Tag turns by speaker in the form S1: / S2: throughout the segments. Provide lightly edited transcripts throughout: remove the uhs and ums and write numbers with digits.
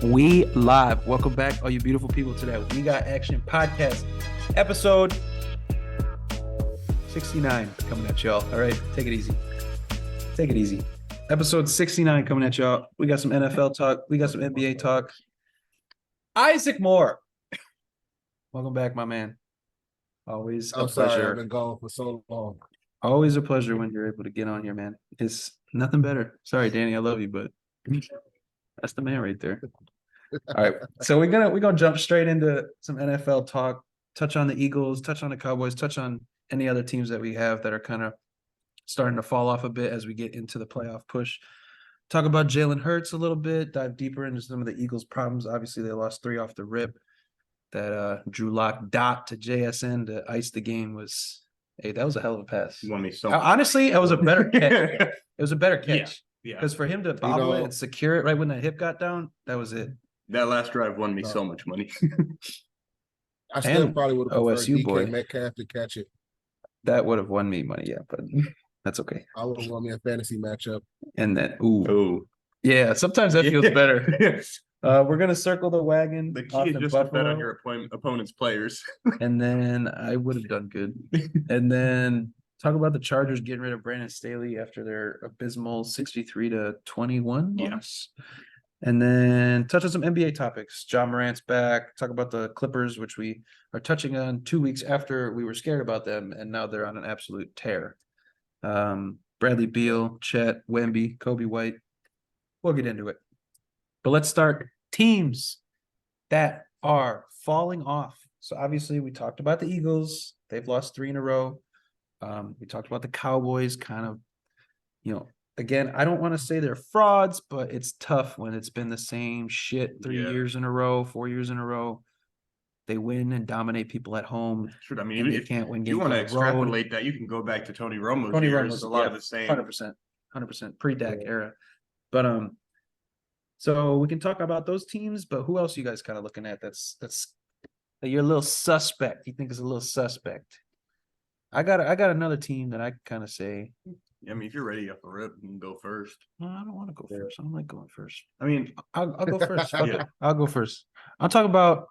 S1: We live. Welcome back, all you beautiful people, to that We Got Action podcast, episode 69 coming at y'all. All right, take it easy. Take it easy. Episode 69 coming at y'all. We got some NFL talk. We got some NBA talk. Isaac Moore. Welcome back, my man. Always a pleasure.
S2: I've been gone for so long.
S1: Always a pleasure when you're able to get on here, man. It's nothing better. Sorry, Danny, I love you, but that's the man right there. All right, so we're gonna jump straight into some NFL talk. Touch on the Eagles, touch on the Cowboys, touch on any other teams that we have that are kind of starting to fall off a bit as we get into the playoff push. Talk about Jalen Hurts a little bit. Dive deeper into some of the Eagles' problems. Obviously, they lost 3 off the rip. That Drew Lock dot to JSN to ice the game was. Hey, that was a hell of a pass.
S3: You won me so much.
S1: Honestly, it was a better catch. It was a better catch.
S3: Yeah.
S1: Because for him to bobble it and secure it right when that hip got down, that was it.
S3: That last drive won me so much money.
S2: I still probably would have preferred
S1: OSU boy.
S2: DK Metcalf to catch it.
S1: That would have won me money, yeah, but that's okay.
S2: I would have won me a fantasy matchup.
S1: And then, yeah, sometimes that feels better. We're gonna circle the wagon.
S3: The key is just to bet on your opponent's players.
S1: And then I would have done good. And then talk about the Chargers getting rid of Brandon Staley after their abysmal 63-21 loss. And then touch on some NBA topics. John Morant's back. Talk about the Clippers, which we are touching on 2 weeks after we were scared about them, and now they're on an absolute tear. Bradley Beal, Chet, Wemby, Kobe White. We'll get into it. But let's start teams that are falling off. So obviously we talked about the Eagles. They've lost 3 in a row. We talked about the Cowboys kind of, again, I don't want to say they're frauds, but it's tough when it's been the same shit 3 years in a row, 4 years in a row. They win and dominate people at home.
S3: Sure, I mean,
S1: they can't win games.
S3: You want to extrapolate that, you can go back to Tony Romo's years. A lot of the same.
S1: 100% pre-Dak era. But so we can talk about those teams, but who else are you guys kind of looking at that's you're a little suspect? You think is a little suspect? I got another team that I kind of say.
S3: I mean, if you're ready off the rip, you can go first.
S1: No, I don't want to go first. I don't like going first.
S3: I mean,
S1: I'll go first. I'll go first. I'll talk about.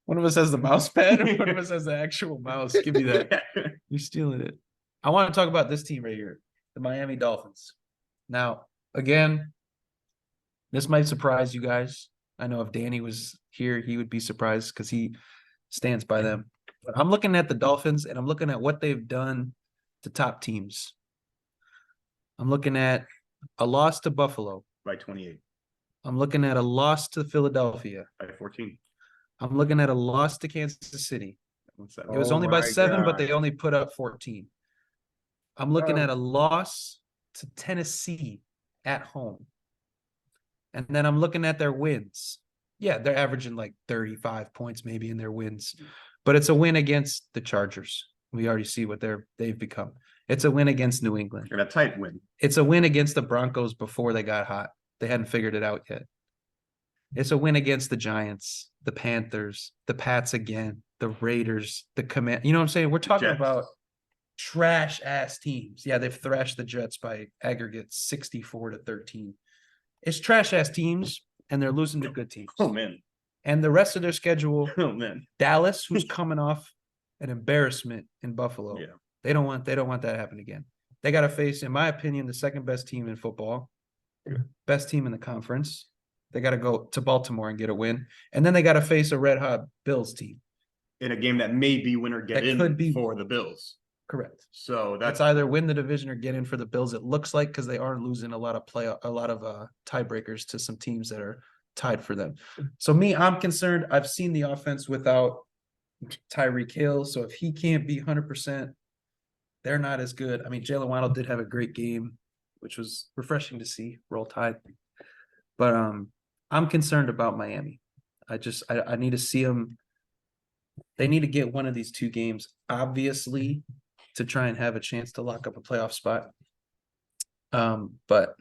S1: One of us has the mouse pad, or one of us has the actual mouse. Give me that. You're stealing it. I want to talk about this team right here, the Miami Dolphins. Now, again, this might surprise you guys. I know if Danny was here, he would be surprised because he stands by them. But I'm looking at the Dolphins, and I'm looking at what they've done to top teams. I'm looking at a loss to Buffalo.
S3: By 28.
S1: I'm looking at a loss to Philadelphia.
S3: By 14.
S1: I'm looking at a loss to Kansas City. It was only by 7, but they only put up 14. I'm looking at a loss to Tennessee at home. And then I'm looking at their wins. Yeah, they're averaging like 35 points maybe in their wins. But it's a win against the Chargers. We already see what they've become. It's a win against New England.
S3: And a tight win.
S1: It's a win against the Broncos before they got hot. They hadn't figured it out yet. It's a win against the Giants, the Panthers, the Pats again, the Raiders, the Command. You know what I'm saying? We're talking about trash-ass teams. Yeah, they've thrashed the Jets by aggregate 64-13. It's trash-ass teams, and they're losing to good teams.
S3: Oh, man.
S1: And the rest of their schedule,
S3: man.
S1: Dallas, who's coming off an embarrassment in Buffalo.
S3: Yeah.
S1: They don't want that to happen again. They got to face, in my opinion, the second best team in football, best team in the conference. They got to go to Baltimore and get a win. And then they got to face a red-hot Bills team.
S3: In a game that may be win or get in for the Bills.
S1: Correct.
S3: So that's
S1: either win the division or get in for the Bills. It looks like, because they are losing a lot of tiebreakers to some teams that are tied for them. So I'm concerned. I've seen the offense without Tyreek Hill. So if he can't be 100%, they're not as good. I mean, Jalen Waddle did have a great game, which was refreshing to see. Roll Tide. But I'm concerned about Miami. I need to see them. They need to get one of these 2 games, obviously, to try and have a chance to lock up a playoff spot. But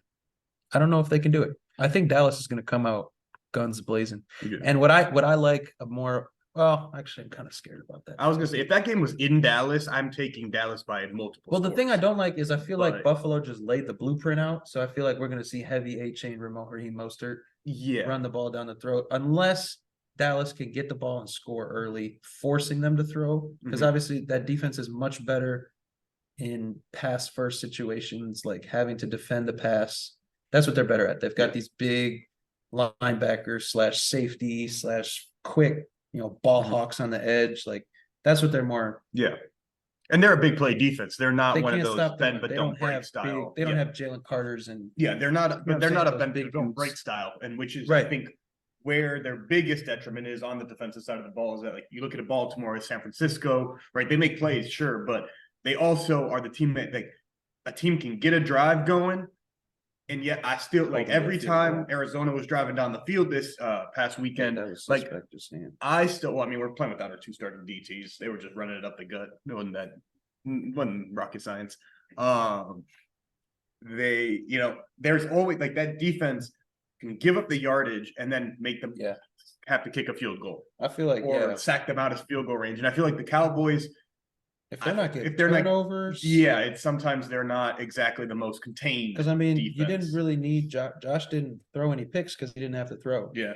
S1: I don't know if they can do it. I think Dallas is going to come out guns blazing.
S3: Yeah.
S1: And what I like Well, actually, I'm kind of scared about that.
S3: I was gonna say if that game was in Dallas, I'm taking Dallas by multiple.
S1: Well, the thing I
S3: scores.
S1: don't like is I feel like
S3: But-
S1: Buffalo just laid the blueprint out, so I feel like we're going to see heavy A-chain Raheem Mostert
S3: Yeah.
S1: run the ball down the throat, unless Dallas can get the ball and score early, forcing them to throw. Because
S3: Mhm.
S1: obviously that defense is much better in pass first situations, like having to defend the pass. That's what they're better at. They've got these big linebackers slash safety slash quick, ball
S3: Mhm.
S1: hawks on the edge. Like that's what they're more.
S3: Yeah. And they're a big play defense. They're not
S1: They
S3: one of
S1: can't
S3: those
S1: stop
S3: bend
S1: them.
S3: but
S1: They
S3: don't break
S1: have
S3: style.
S1: They don't have Jalen Carters and
S3: Yeah, they're not.
S1: You know
S3: But
S1: what
S3: they're
S1: I'm
S3: not
S1: saying?
S3: a
S1: Those
S3: bend
S1: big
S3: but don't
S1: dudes.
S3: break style, and which is
S1: Right.
S3: I think where their biggest detriment is on the defensive side of the ball is that like you look at a Baltimore, San Francisco, right? They make plays, sure, but they also are the team that like a team can get a drive going. And yet I still like every time Arizona was driving down the field this past weekend,
S1: that was
S3: like
S1: suspect, just saying.
S3: well, I mean, we're playing without our two starting DTs. They were just running it up the gut. It wasn't rocket science. There's always like that defense can give up the yardage and then make them have to kick a field goal
S1: I feel like
S3: or sack them out of field goal range. And I feel like the Cowboys,
S1: if they're not getting
S3: if they're not-
S1: turnovers,
S3: it's sometimes they're not exactly the most contained.
S1: because I mean, you
S3: defense.
S1: didn't really need Josh didn't throw any picks because he didn't have to throw.
S3: Yeah.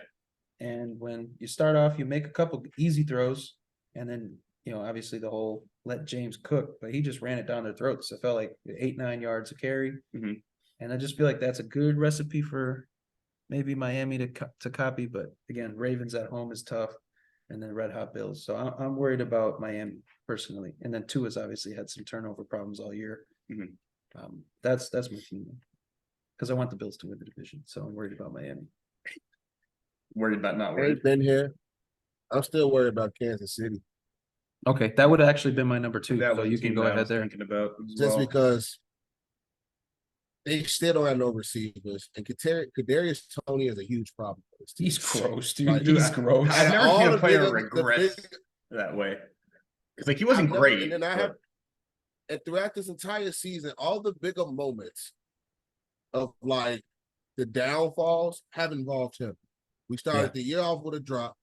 S1: And when you start off, you make a couple easy throws, and then obviously the whole let James cook, but he just ran it down their throats. It felt like 8-9 yards a carry,
S3: Mhm.
S1: and I just feel like that's a good recipe for maybe Miami to copy. But again, Ravens at home is tough, and then Red Hot Bills. So I'm worried about Miami personally, and then Tua's obviously had some turnover problems all year.
S3: Mhm.
S1: That's my team because I want the Bills to win the division, so I'm worried about Miami.
S3: Worried about not
S2: I
S3: worried.
S2: ain't been here. I'm still worried about Kansas City.
S1: Okay, that would have actually been my number 2.
S3: That
S1: So
S3: was
S1: you
S3: the
S1: can
S3: team
S1: go
S3: that I
S1: ahead
S3: was
S1: there.
S3: thinking about as
S2: Just
S3: well.
S2: because they still don't have no receivers. And Kadarius Toney is a huge problem for this team.
S1: He's gross, dude.
S2: Like,
S1: He's gross.
S3: I've never
S2: all
S3: seen a
S2: the
S3: player
S2: bigger-
S3: regress
S2: the big-
S3: that way. Because like he wasn't
S2: I've never-
S3: great.
S2: And then I
S3: but-
S2: have, and throughout this entire season, all the bigger moments of like the downfalls have involved him. We started the year off with a drop.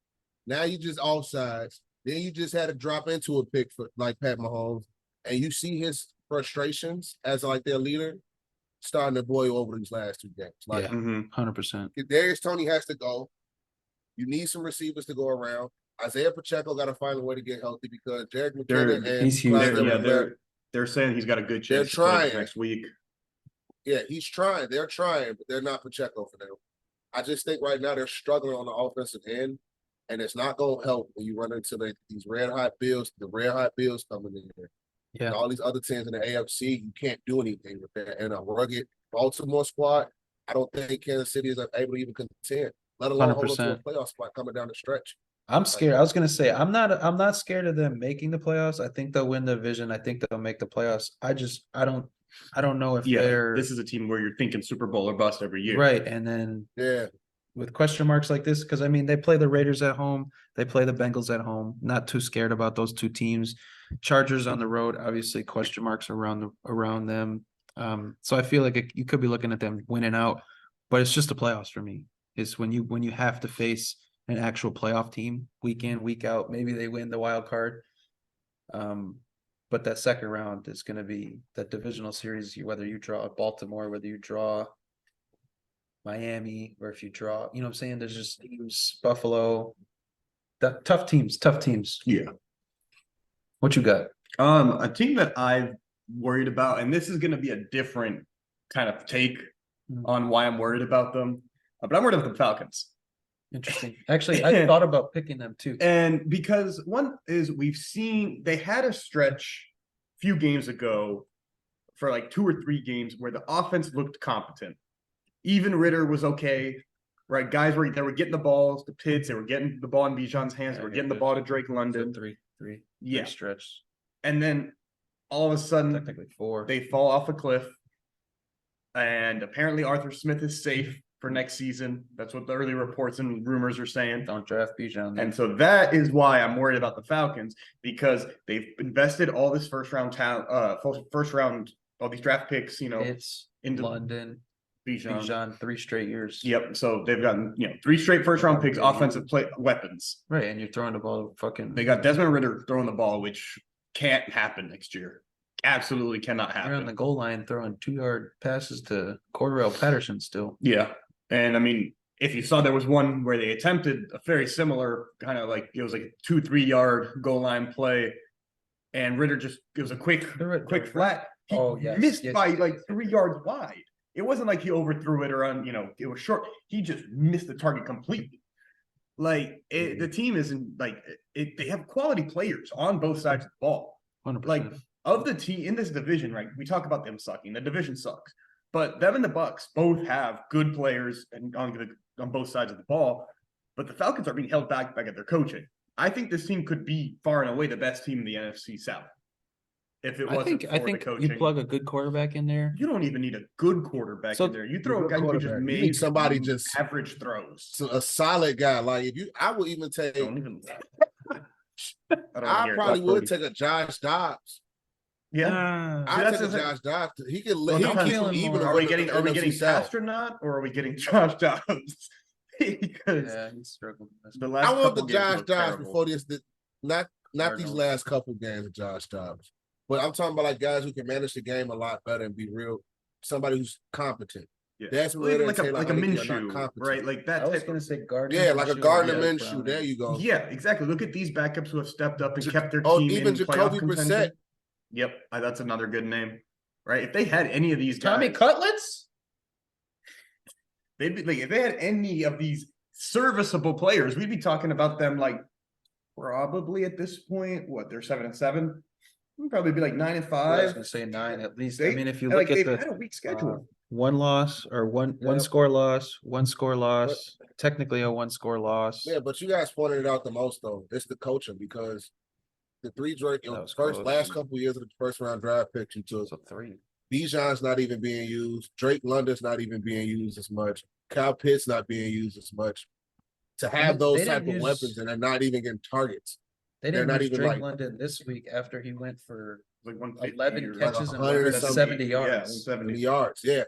S2: Now you just offsides. Then you just had to drop into a pick for like Pat Mahomes, and you see his frustrations as like their leader starting to boil over these last 2 games. Like
S1: Yeah.
S3: Mhm.
S1: 100%.
S2: Darius Toney has to go. You need some receivers to go around. Isaiah Pacheco got to find a way to get healthy because Jared McKinnon and
S1: he's huge.
S2: Clyde
S1: Yeah,
S3: They're saying he's got a good chance to
S2: trying.
S3: play next week.
S2: Yeah, he's trying. They're trying, but they're not Pacheco for them. I just think right now they're struggling on the offensive end, and it's not going to help when you run into these red hot Bills. The red hot Bills coming in there.
S1: Yeah.
S2: And all these other teams in the AFC, you can't do anything with that. And a rugged Baltimore squad, I don't think Kansas City is able to even contend, let alone hold on to a
S1: 100%.
S2: playoff spot coming down the stretch.
S1: I'm scared. I was gonna say I'm not scared of them making the playoffs. I think they'll win the division. I think they'll make the playoffs. I don't know if they're
S3: This is a team where you're thinking Super Bowl or bust every year.
S1: right. And then
S2: Yeah.
S1: with question marks like this, because I mean they play the Raiders at home, they play the Bengals at home. Not too scared about those two teams. Chargers on the road, obviously question marks around them. So I feel like you could be looking at them winning out, but it's just the playoffs for me. It's when you have to face an actual playoff team week in, week out. Maybe they win the wild card. But that second round is going to be that divisional series, whether you draw Baltimore, whether you draw Miami, or if you draw, you know what I'm saying? There's just teams, Buffalo, tough teams.
S3: Yeah.
S1: What you got?
S3: A team that I've worried about, and this is going to be a different kind of take on why I'm worried about them, but I'm worried about the Falcons.
S1: Interesting. Actually, I thought about picking them too.
S3: And because one is they had a stretch a few games ago for like 2 or 3 games where the offense looked competent. Even Ritter was okay, right? Guys were getting the balls to Pitts, they were getting the ball in Bijan's hands, they were getting the ball to Drake London.
S1: Three
S3: Yeah.
S1: stretch.
S3: And then all of a sudden
S1: Technically 4.
S3: they fall off a cliff. And apparently Arthur Smith is safe for next season. That's what the early reports and rumors are saying.
S1: Don't draft Bijan.
S3: And so that is why I'm worried about the Falcons, because they've invested all this first round, all these draft picks,
S1: It's
S3: into
S1: London. Bijan 3 straight years.
S3: Yep. So they've gotten 3 straight first round picks, offensive weapons.
S1: Right, and you're throwing the ball fucking.
S3: They got Desmond Ridder throwing the ball, which can't happen next year. Absolutely cannot happen.
S1: You're on the goal line throwing 2-yard passes to Cordell Patterson still.
S3: Yeah, and I mean, if you saw, there was one where they attempted a very similar kind of like it was like a 2-3 yard goal line play, and Ridder it was a quick flat. He missed by like 3 yards wide. It wasn't like he overthrew it or it was short. He just missed the target completely. Like the team isn't like they have quality players on both sides of the ball.
S1: 100%.
S3: Like of the team in this division, right? We talk about them sucking. The division sucks, but them and the Bucks both have good players and on both sides of the ball. But the Falcons are being held back at their coaching. I think this team could be far and away the best team in the NFC South. If it wasn't
S1: I think you plug a good quarterback in there.
S3: You don't even need a good quarterback in there. You throw a guy who just made
S2: somebody just
S3: average throws.
S2: So a solid guy. Like I would even take. I probably would take a Josh Dobbs.
S3: Yeah,
S2: I take a Josh Dobbs. He can even.
S3: Are we getting Astronaut or are we getting Josh Dobbs? Because
S1: he's struggling.
S2: I want the Josh Dobbs before this. Not these last couple games of Josh Dobbs, but I'm talking about like guys who can manage the game a lot better and be real. Somebody who's competent.
S3: Yeah.
S2: That's
S3: like a Minshew, right? Like that.
S1: I was going to say Gardner.
S2: Yeah, like a Gardner Minshew. There you go.
S3: Yeah, exactly. Look at these backups who have stepped up and kept their team
S2: even
S3: in
S2: Jacoby Brissett.
S3: Yep, that's another good name, right? If they had any of these guys,
S1: Tommy Cutlets,
S3: they'd be like, if they had any of these serviceable players, we'd be talking about them like probably at this point. What, they're 7-7? We'd probably be like 9-5.
S1: I was going to say 9 at least. I mean, if you look
S3: like,
S1: at
S3: they've had a weak schedule.
S1: One loss or one score loss, technically a 1-score loss.
S2: Yeah, but you guys pointed it out the most though. It's the coaching because the last couple of years of the first round draft picks you took.
S1: So 3.
S2: Bijan's not even being used. Drake London's not even being used as much. Kyle Pitts not being used as much. To have those type of weapons and they're not even getting targets.
S1: They didn't use Drake London this week after he went for like 11 catches and 170 yards.
S3: Yeah, 70
S2: yards. Yeah.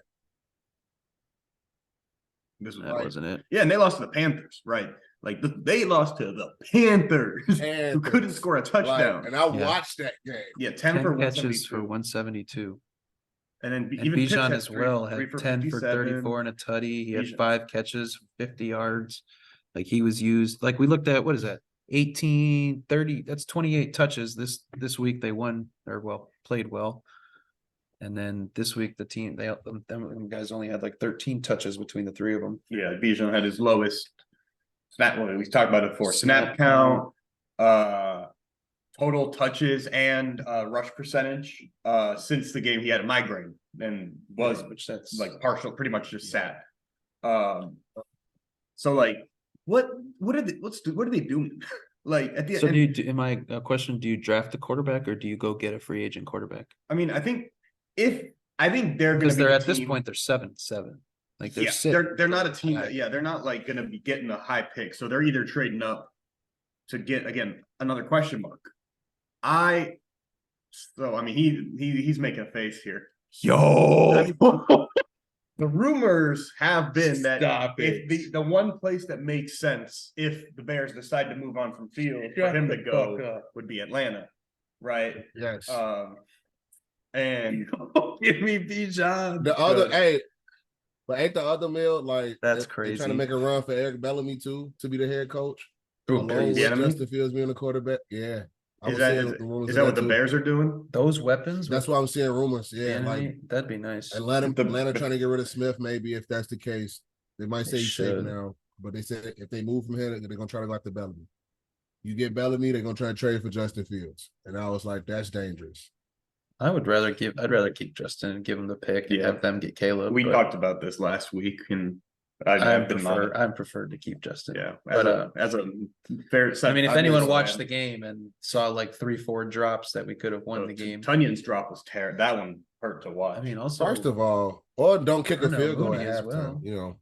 S1: That wasn't it.
S3: Yeah, and they lost to the Panthers, right? Like they lost to the Panthers who couldn't score a touchdown.
S2: And I watched that game.
S3: Yeah, 10 for
S1: catches for 172.
S3: And then
S1: even Bijan as well had 10 for 34 and a tutty. He had 5 catches, 50 yards. Like he was used. Like we looked at, what is that? 18, 30. That's 28 touches. This week they won played well. And then this week the team them guys only had like 13 touches between the 3 of them.
S3: Yeah, Bijan had his lowest snap. We talked about it before. Snap count, total touches, and rush percentage since the game he had a migraine and which that's like partial, pretty much just sat. So like, what are they doing? Like at the end.
S1: So do you draft the quarterback or do you go get a free agent quarterback?
S3: I mean, I think they're going to be,
S1: because they're at this point they're 7-7. Like
S3: they're not a team that, they're not like going to be getting a high pick. So they're either trading up to get, again, another question mark. He's making a face here.
S1: Yo.
S3: The rumors have been that if the one place that makes sense if the Bears decide to move on from Field for him to go would be Atlanta, right?
S2: Yes.
S3: And
S1: give me Bijan.
S2: But ain't the other mill like
S1: that's crazy?
S2: Trying to make a run for Eric Bellamy too to be the head coach.
S3: Justin
S2: Fields being the quarterback. Yeah.
S3: Is that what the Bears are doing?
S1: Those weapons?
S2: That's why I'm seeing rumors. Yeah, like
S1: that'd be nice.
S2: Atlanta trying to get rid of Smith. Maybe if that's the case, they might say he's safe now. But they said if they move from here, they're gonna try to go after Bellamy. You get Bellamy, they're gonna try to trade for Justin Fields, and I was like, that's dangerous.
S1: I'd rather keep Justin and give him the pick and have them get Caleb.
S3: We talked about this last week, and
S1: I preferred to keep Justin.
S3: Yeah, as a fair.
S1: I mean, if anyone watched the game and saw like 3-4 drops that we could have won the game.
S3: Tunyon's drop was terrible. That one hurt to watch.
S1: I mean, also
S2: first of all, or don't kick a field goal at halftime. You know,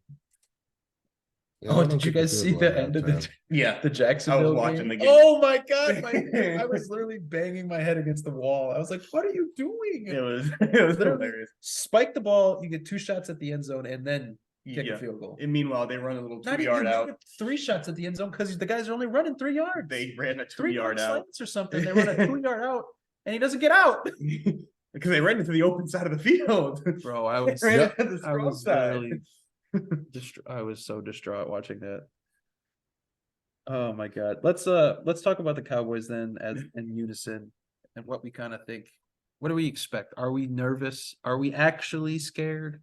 S2: Yeah,
S1: Oh,
S2: I don't
S1: did you
S2: get the
S1: guys
S2: field
S1: see
S2: goal
S1: the
S2: at
S1: end of
S2: halftime.
S3: Yeah.
S1: the Jacksonville
S3: watching
S1: game?
S3: the game.
S1: Oh my god, I was literally banging my head against the wall. I was like, "What are you doing?"
S3: It was
S1: Literally
S3: hilarious.
S1: spike the ball. You get 2 shots at the end zone, and then kick
S3: Yeah.
S1: a field goal.
S3: And meanwhile, they run a little
S1: Not
S3: 2
S1: even
S3: yard
S1: you
S3: out.
S1: get 3 shots at the end zone because the guys are only running 3 yards.
S3: They ran a 2
S1: 3
S3: yard out
S1: slants or something. They run a 2 yard out, and he doesn't get out.
S3: because they ran into the open side of the field.
S1: Bro, I was
S3: Ran
S2: Yep.
S3: into the
S1: I
S3: strong
S1: was
S3: side.
S1: literally I was so distraught watching that. Oh my god. Let's talk about the Cowboys then as in unison and what we kind of think. What do we expect? Are we nervous? Are we actually scared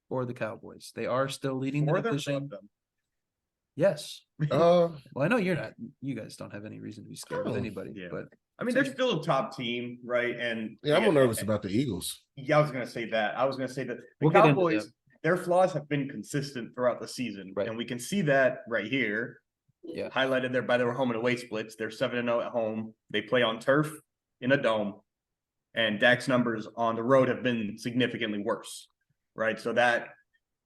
S1: for the Cowboys? They are still leading the
S3: For them,
S1: division.
S3: from them.
S1: Yes.
S2: Uh,
S1: Well, I know you're not. You guys don't have any reason to be scared with
S2: Oh,
S1: anybody,
S3: yeah.
S1: but
S3: I mean, they're still a top team, right? And
S2: yeah, I'm more nervous about the Eagles.
S3: Yeah, I was gonna say that. I was gonna say that the
S1: We'll get into
S3: Cowboys,
S1: them.
S3: their flaws have been consistent throughout the season,
S1: Right.
S3: and we can see that right here.
S1: Yeah.
S3: Highlighted there by their home and away splits. They're 7-0 at home. They play on turf in a dome, and Dak's numbers on the road have been significantly worse, right? So that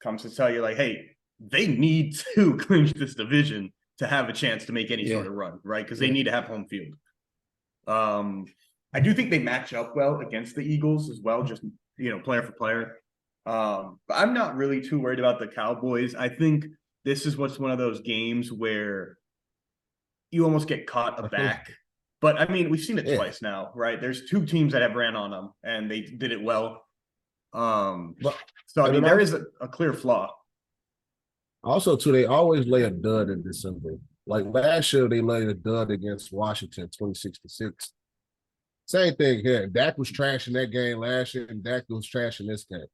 S3: comes to tell you, like, hey, they need to clinch this division to have a chance to make any
S1: Yeah.
S3: sort of run, right? Because they
S1: Yeah.
S3: need to have home field. I do think they match up well against the Eagles as well, just player for player. But I'm not really too worried about the Cowboys. I think this is what's one of those games where you almost get caught aback. But I mean, we've seen it twice now, right? There's 2 teams that have ran on them and they did it well. So I mean, there is a clear flaw.
S2: Also, too, they always lay a dud in December. Like last year, they laid a dud against Washington, 26-6. Same thing here. Dak was trashing that game last year, and Dak was trashing this game.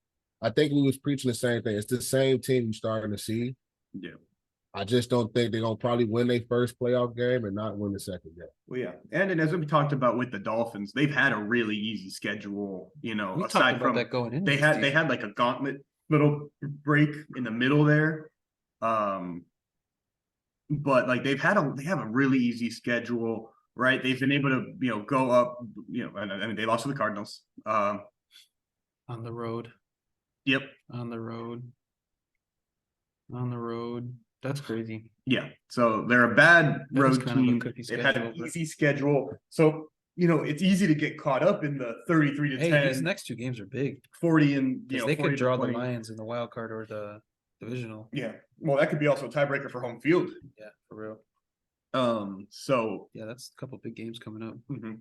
S2: I think we was preaching the same thing. It's the same team you're starting to see.
S3: Yeah.
S2: I just don't think they're gonna probably win their first playoff game and not win the second game.
S3: Well, yeah, and as we talked about with the Dolphins, they've had a really easy schedule.
S1: we
S3: Aside
S1: talked about
S3: from
S1: that going in.
S3: they had like a gauntlet little break in the middle there. But like they have a really easy schedule, right? They've been able to go up, and I mean they lost to the Cardinals.
S1: On the road.
S3: Yep.
S1: On the road. That's crazy.
S3: Yeah. So they're a bad
S1: That is
S3: road
S1: kind of a
S3: team.
S1: cookie
S3: They've had an
S1: schedule, but-
S3: easy schedule. So it's easy to get caught up in the 33 to
S1: Hey,
S3: 10,
S1: these next 2 games are big
S3: 40 and
S1: because
S3: 40
S1: they could
S3: to
S1: draw the
S3: 20.
S1: Lions in the wild card or the divisional.
S3: Yeah. Well, that could be also a tiebreaker for home field.
S1: Yeah, for real.
S3: So
S1: Yeah, that's a couple big games coming up.
S3: mhm.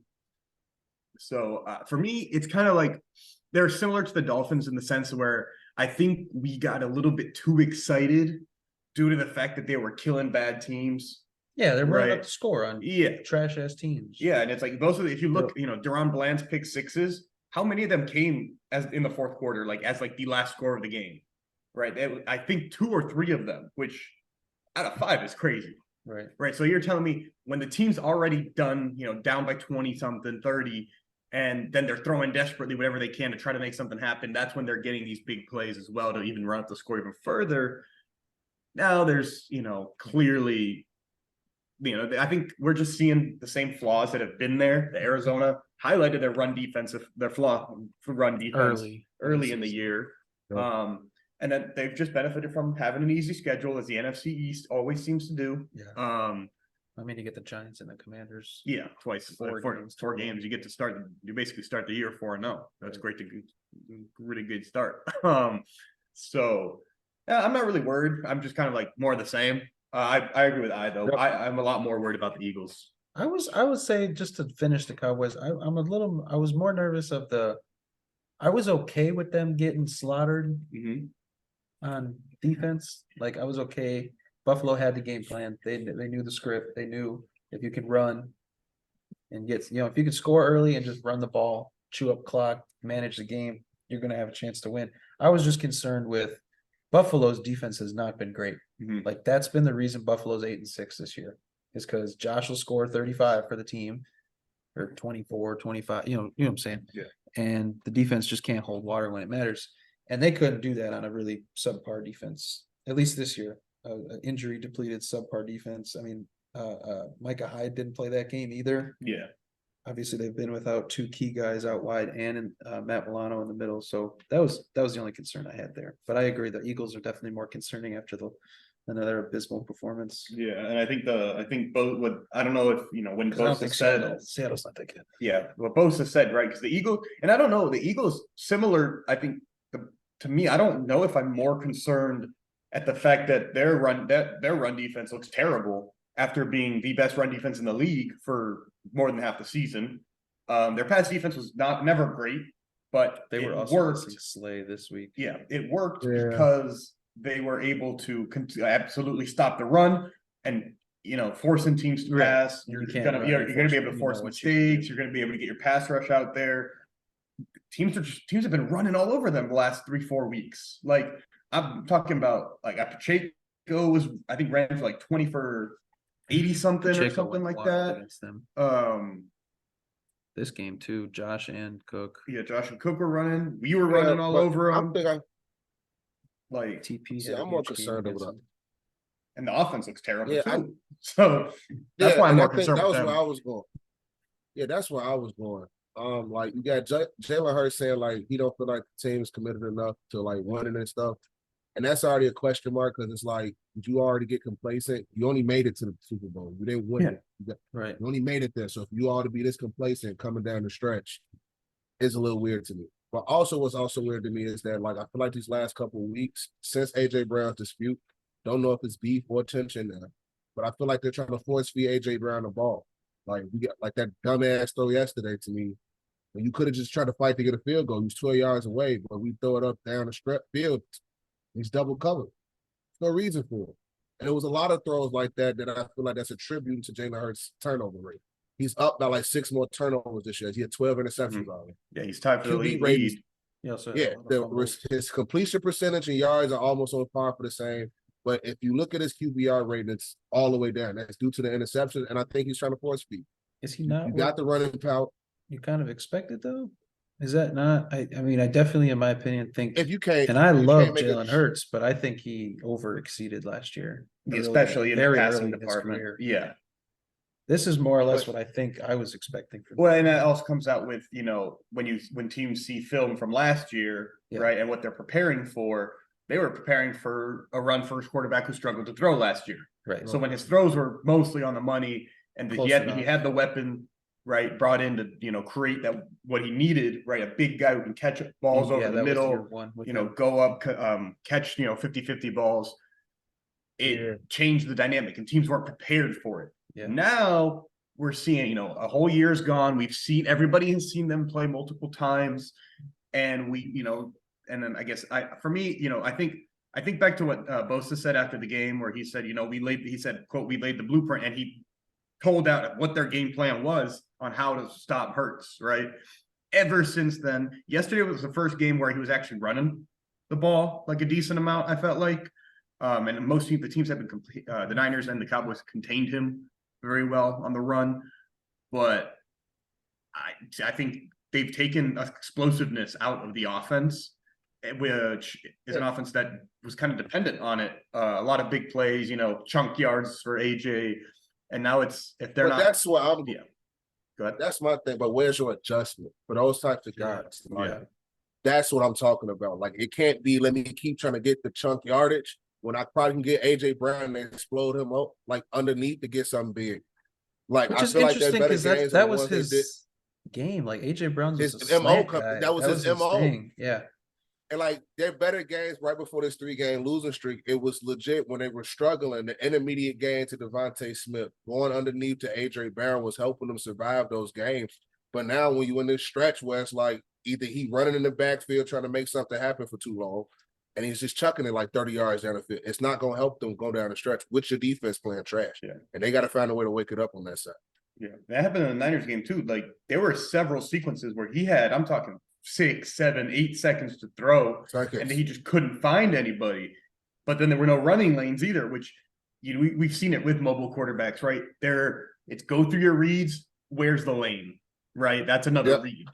S3: So for me, it's kind of like they're similar to the Dolphins in the sense where I think we got a little bit too excited due to the fact that they were killing bad teams.
S1: Yeah, they're running
S3: Right.
S1: up the score on
S3: Yeah.
S1: trash ass teams.
S3: Yeah. And it's like most of the, if you look, Deron Bland's pick sixes, how many of them came as in the fourth quarter, like as like the last score of the game? Right. I think 2 or 3 of them, which out of 5 is crazy.
S1: Right.
S3: Right. So you're telling me when the team's already done, down by 20 something, 30, and then they're throwing desperately whatever they can to try to make something happen. That's when they're getting these big plays as well to even run up the score even further. Now there's, clearly, I think we're just seeing the same flaws that have been there. The Arizona highlighted their flaw for run defense early in the year.
S2: Yep.
S3: And then they've just benefited from having an easy schedule, as the NFC East always seems to do.
S1: Yeah. I mean, you get the Giants and the Commanders.
S3: Yeah, twice.
S1: 4 games.
S3: 4 games. You get to start. You basically start the year 4-0. That's great. Really good start. So yeah, I'm not really worried. I'm just kind of like more of the same. I agree with though.
S2: Yep.
S3: I'm a lot more worried about the Eagles.
S1: I would say just to finish the Cowboys, I was more nervous of I was okay with them getting slaughtered on defense. Like I was okay. Buffalo had the game plan. They knew the script. They knew if you could run and get, if you could score early and just run the ball, chew up clock, manage the game, you're going to have a chance to win. I was just concerned with Buffalo's defense has not been great. Like that's been the reason Buffalo's 8-6 this year is because Josh will score 35 for the team or 24, 25, you know what I'm saying?
S3: Yeah.
S1: And the defense just can't hold water when it matters. And they couldn't do that on a really subpar defense, at least this year. Injury depleted subpar defense. I mean, Micah Hyde didn't play that game either.
S3: Yeah.
S1: Obviously, they've been without 2 key guys out wide and Matt Milano in the middle. So that was the only concern I had there. But I agree, the Eagles are definitely more concerning after the another abysmal performance.
S3: Yeah, and I think both what I don't know if when
S1: 'Cause I don't
S3: Bosa
S1: think
S3: said
S1: Seattle's not that good.
S3: yeah, what Bosa said, right? Because the Eagles, and I don't know, the Eagles similar. I think to me, I don't know if I'm more concerned at the fact that their run defense looks terrible after being the best run defense in the league for more than half the season. Their pass defense was never great, but
S1: They were
S3: it
S1: also
S3: worked.
S1: missing Slay this week.
S3: Yeah, it worked
S2: Yeah.
S3: because they were able to absolutely stop the run and forcing teams to
S1: Right.
S3: pass.
S1: You
S3: You're
S1: can't
S3: gonna
S1: run
S3: be
S1: and
S3: able to
S1: force-
S3: force
S1: what you can do.
S3: mistakes. You're gonna be able to get your pass rush out there. Teams have been running all over them the last 3-4 weeks. Like I'm talking about, like Pacheco was I think ran for like 20 for 80 something or
S1: Pacheco
S3: something
S1: went
S3: like
S1: wild
S3: that.
S1: against them.
S3: This
S1: game too, Josh and Cook.
S3: Yeah, Josh and Cook were running. We were running all over them. Like
S1: TP.
S2: See, I'm more concerned about that.
S3: And the offense looks terrible
S2: Yeah,
S3: too. So that's why I'm more concerned
S2: that
S3: with
S2: was
S3: them.
S2: where I was going. Yeah, that's where I was going. Like you got Jalen Hurts saying like he don't feel like the team is committed enough to like winning and stuff, and that's already a question mark because it's like you already get complacent. You only made it to the Super Bowl. You didn't win it.
S1: Right.
S2: You only made it there. So if you ought to be this complacent coming down the stretch, it's a little weird to me. But also, what's also weird to me is that like I feel like these last couple of weeks since AJ Brown's dispute, don't know if it's beef or tension now, but I feel like they're trying to force feed AJ Brown the ball. Like we got like that dumbass throw yesterday to me. And you could have just tried to fight to get a field goal. He's 12 yards away, but we throw it up down the strip field. He's double covered. There's no reason for it. And it was a lot of throws like that I feel like that's attributed to Jalen Hurts' turnover rate. He's up by like 6 more turnovers this year. He had 12 interceptions already.
S3: Yeah, he's tied for the
S2: QB
S3: league
S2: rating.
S3: lead.
S2: His completion percentage and yards are almost on par for the same. But if you look at his QBR rating, it's all the way down. That's due to the interception, and I think he's trying to force feed.
S1: Is he not?
S2: You got the running power.
S1: You kind of expect it though. Is that not? I mean, I definitely, in my opinion, think.
S2: If you can't,
S1: and I love
S2: make
S1: Jalen Hurts, but I think he over exceeded last year,
S3: especially in the
S1: very
S3: passing
S1: early in his
S3: department.
S1: career.
S3: Yeah.
S1: This is more or less what I think I was expecting from.
S3: Well, and that also comes out with when teams see film from last year, right, and what they're preparing for. They were preparing for a run first quarterback who struggled to throw last year.
S1: Right.
S3: So when his throws were mostly on the money, and he had the weapon, right, brought in to create that what he needed, right, a big guy who can catch balls over the middle, go up, catch 50-50 balls. It changed the dynamic, and teams weren't prepared for it. Yeah. Now we're seeing, a whole year's gone. Everybody has seen them play multiple times, and and then I guess I think back to what Bosa said after the game, where he said, quote, we laid the blueprint, and he told out what their game plan was on how to stop Hurts, right? Ever since then, yesterday was the first game where he was actually running the ball like a decent amount, I felt like. And most of the teams have been the Niners and the Cowboys contained him very well on the run. But I think they've taken explosiveness out of the offense, which is an offense that was kind of dependent on it. A lot of big plays, chunk yards for AJ. And now that's
S2: what I'm.
S3: Yeah. Go ahead.
S2: That's my thing. But where's your adjustment for those types of guys? That's what I'm talking about. Like it can't be. Let me keep trying to get the chunk yardage when I probably can get AJ Brown and explode him up like underneath to get something big. Like
S1: which
S2: I
S1: is
S2: feel like
S1: interesting because that was his game. Like AJ Brown's
S2: his
S1: MO.
S2: That was his MO.
S1: Thing. Yeah.
S2: And like their better games right before this 3-game losing streak, it was legit when they were struggling. The intermediate game to Devontae Smith, going underneath to AJ Brown was helping them survive those games. But now when you in this stretch where it's like either he running in the backfield trying to make something happen for too long, and he's just chucking it like 30 yards down the field, it's not going to help them go down the stretch with your defense playing trash.
S3: Yeah.
S2: And they got to find a way to wake it up on that side.
S3: Yeah, that happened in the Niners game too. Like there were several sequences where he had, I'm talking 6, 7, 8 seconds to throw, and he just couldn't find anybody. But then there were no running lanes either, which we've seen it with mobile quarterbacks, right? It's go through your reads. Where's the lane? Right, that's another read.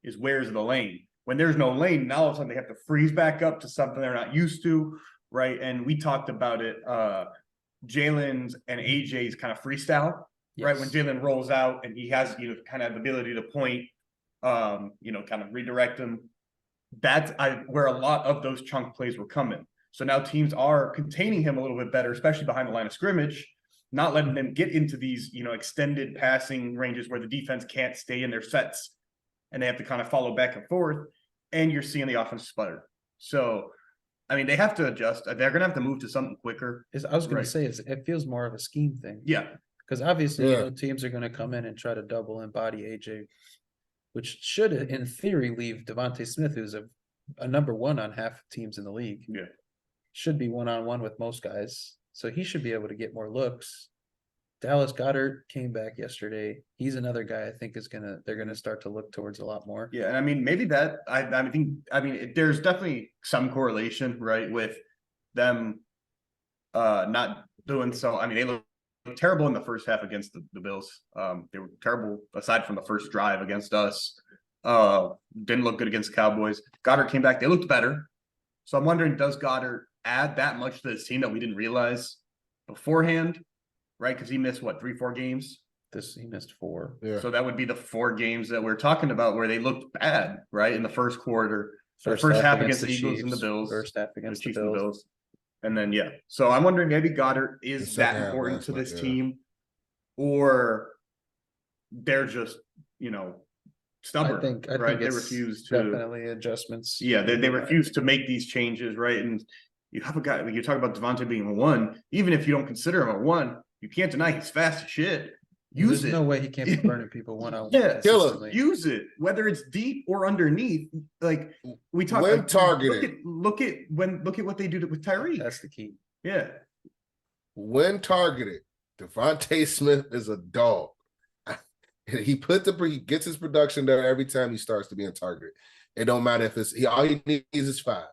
S3: Is where's the lane? When there's no lane, now all of a sudden they have to freeze back up to something they're not used to, right? And we talked about it. Jalen's and AJ's kind of freestyle. Yes. Right, when Jalen rolls out and he has kind of the ability to point, kind of redirect him. That's where a lot of those chunk plays were coming. So now teams are containing him a little bit better, especially behind the line of scrimmage, not letting them get into these, extended passing ranges where the defense can't stay in their sets and they have to kind of follow back and forth. And you're seeing the offense sputter. So, I mean, they have to adjust. They're going to have to move to something quicker.
S1: I was going to say, it feels more of a scheme thing.
S3: Yeah.
S1: Because obviously, teams are going to come in and try to double and body AJ, which should, in theory, leave Devontae Smith, who's a number one on half teams in the league.
S3: Yeah.
S1: Should be one-on-one with most guys. So he should be able to get more looks. Dallas Goedert came back yesterday. He's another guy I think they're gonna start to look towards a lot more.
S3: Yeah, and I mean maybe that there's definitely some correlation, right, with them not doing so. I mean, they looked terrible in the first half against the Bills. They were terrible aside from the first drive against us. Didn't look good against the Cowboys. Goddard came back, they looked better. So I'm wondering, does Goddard add that much to this team that we didn't realize beforehand? Right, because he missed 3-4 games.
S1: He missed 4.
S2: Yeah.
S3: So that would be the 4 games that we're talking about where they looked bad, right, in the first quarter. First half against the Eagles and the Bills.
S1: First half against the
S3: Chiefs and
S1: Bills.
S3: And then So I'm wondering, maybe Goddard is that important to this team, or they're just stubborn.
S1: I think
S3: right? They
S1: it's
S3: refuse to
S1: definitely adjustments.
S3: Yeah, they refuse to make these changes, right? And you have a guy, you talk about Devontae being a 1, even if you don't consider him a 1. You can't deny he's fast as shit. There's
S1: no way he can't be burning people one-on-one.
S3: Yeah,
S2: kill him.
S3: Use it, whether it's deep or underneath. Like we talk.
S2: When targeted.
S3: Look at what they do with Tyreek.
S1: That's the key.
S3: Yeah.
S2: When targeted, Devontae Smith is a dog. He gets his production there every time he starts to be targeted. It don't matter if all he needs is 5.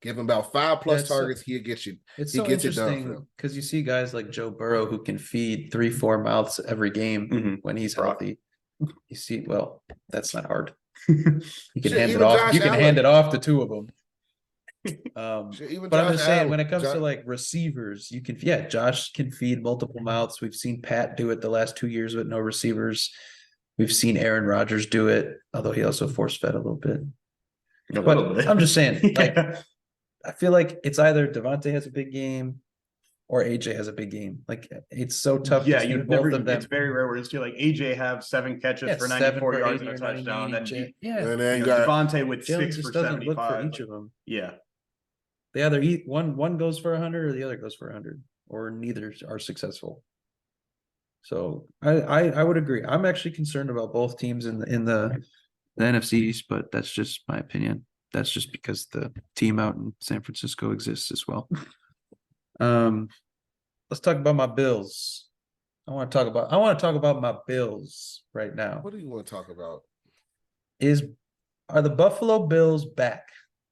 S2: Give him about 5+ targets, he'll get you.
S1: It's so interesting because you see guys like Joe Burrow who can feed 3-4 mouths every game when he's healthy. You see, well, that's not hard. You can hand it off. You can hand it off to 2 of them. But I'm just saying, when it comes to like receivers, Josh can feed multiple mouths. We've seen Pat do it the last 2 years with no receivers. We've seen Aaron Rodgers do it, although he also force fed a little bit. But I'm just saying, like. I feel like it's either Devontae has a big game or AJ has a big game. Like it's so tough.
S3: Yeah, both of them. It's very rare where it's like AJ have 7 catches for 94 yards and a touchdown.
S2: And then
S3: Devontae with
S1: Jalen
S3: 6 for
S1: doesn't
S3: 75.
S1: look for each of them.
S3: Yeah,
S1: they either eat one goes for 100 or the other goes for 100, or neither are successful. So I would agree. I'm actually concerned about both teams in the NFC East, but that's just my opinion. That's just because the team out in San Francisco exists as well. Let's talk about my Bills. I want to talk about my Bills right now.
S2: What do you want to talk about?
S1: Are the Buffalo Bills back?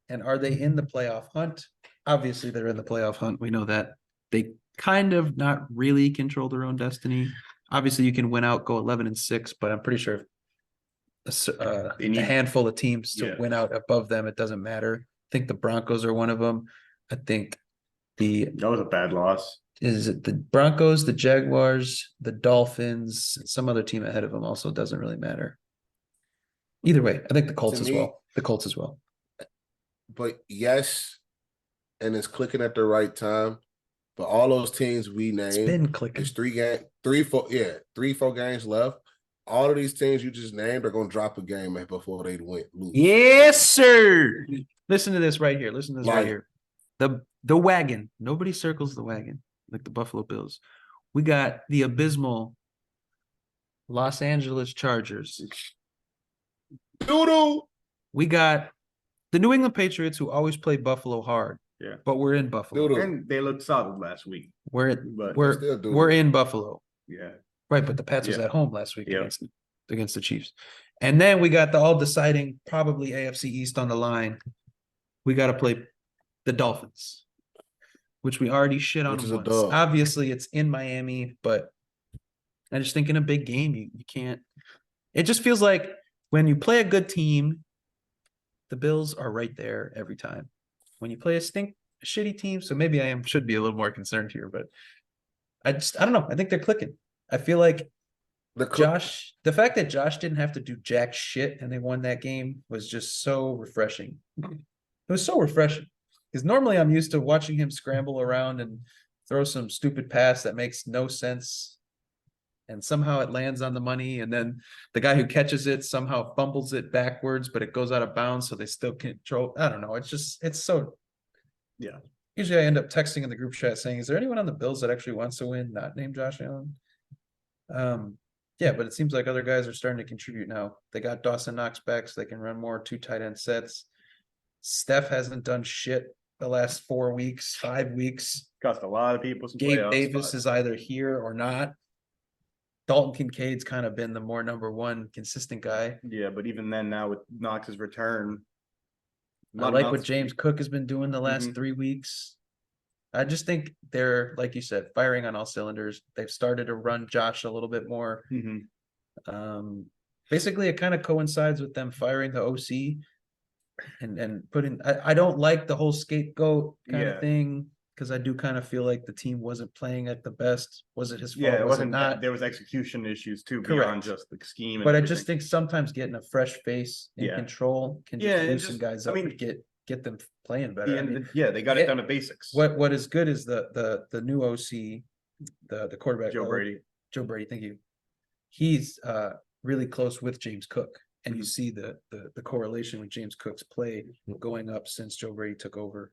S1: And are they in the playoff hunt? Obviously, they're in the playoff hunt. We know that. They kind of not really control their own destiny. Obviously, you can win out, go 11-6, but I'm pretty sure a handful of teams to win out above them, it doesn't matter. I think the Broncos are one of them. I think that
S3: was a bad loss.
S1: Is it the Broncos, the Jaguars, the Dolphins, some other team ahead of them also doesn't really matter. Either way, I think the Colts as well. The Colts as well.
S2: But yes, and it's clicking at the right time. But all those teams we named,
S1: it's been clicking.
S2: There's 3-4 games left. All of these teams you just named are going to drop a game before they lose.
S1: Yes, sir. Listen to this right here. Right here. The wagon. Nobody circles the wagon like the Buffalo Bills. We got the abysmal Los Angeles Chargers.
S2: Doodle.
S1: We got the New England Patriots, who always play Buffalo hard.
S3: Yeah,
S1: but we're in Buffalo.
S2: Doodle.
S3: And they looked solid last week.
S1: We're in Buffalo.
S3: Yeah.
S1: Right, but the Pats was at home last week against the Chiefs. And then we got the all-deciding, probably AFC East on the line. We got to play the Dolphins, which we already shit on once. Obviously, it's in Miami, but I just think in a big game, you can't. It just feels like when you play a good team, the Bills are right there every time. When you play a shitty team, so maybe should be a little more concerned here, but I don't know. I think they're clicking. I feel like the fact that Josh didn't have to do jack shit and they won that game was just so refreshing. It was so refreshing. Because normally I'm used to watching him scramble around and throw some stupid pass that makes no sense. And somehow it lands on the money. And then the guy who catches it somehow fumbles it backwards, but it goes out of bounds. So they still control. I don't know. It's so.
S3: Yeah.
S1: Usually I end up texting in the group chat saying, is there anyone on the Bills that actually wants to win, not named Josh Allen? Yeah, but it seems like other guys are starting to contribute now. They got Dawson Knox back, so they can run more 2 tight end sets. Steph hasn't done shit the last 4 weeks, 5 weeks.
S3: Cost a lot of people some
S1: Gabe
S3: playoffs,
S1: Davis
S3: but-
S1: is either here or not. Dalton Kincaid's kind of been the more number one consistent guy.
S3: Yeah, but even then, now with Knox's return,
S1: I like what James Cook has been doing the last 3 weeks. I just think they're, like you said, firing on all cylinders. They've started to run Josh a little bit more. Basically, it kind of coincides with them firing the OC and putting. I don't like the whole scapegoat kind of thing because I do kind of feel like the team wasn't playing at the best. Was it his fault?
S3: Yeah, it
S1: was
S3: wasn't
S1: not?
S3: there was execution issues too
S1: Correct.
S3: beyond just the scheme.
S1: But I just think sometimes getting a fresh face in control can just loosen guys up and get them playing better.
S3: They got it down to basics.
S1: What is good is the new OC, the quarterback
S3: Joe Brady.
S1: Joe Brady, thank you. He's really close with James Cook, and you see the correlation with James Cook's play going up since Joe Brady took over.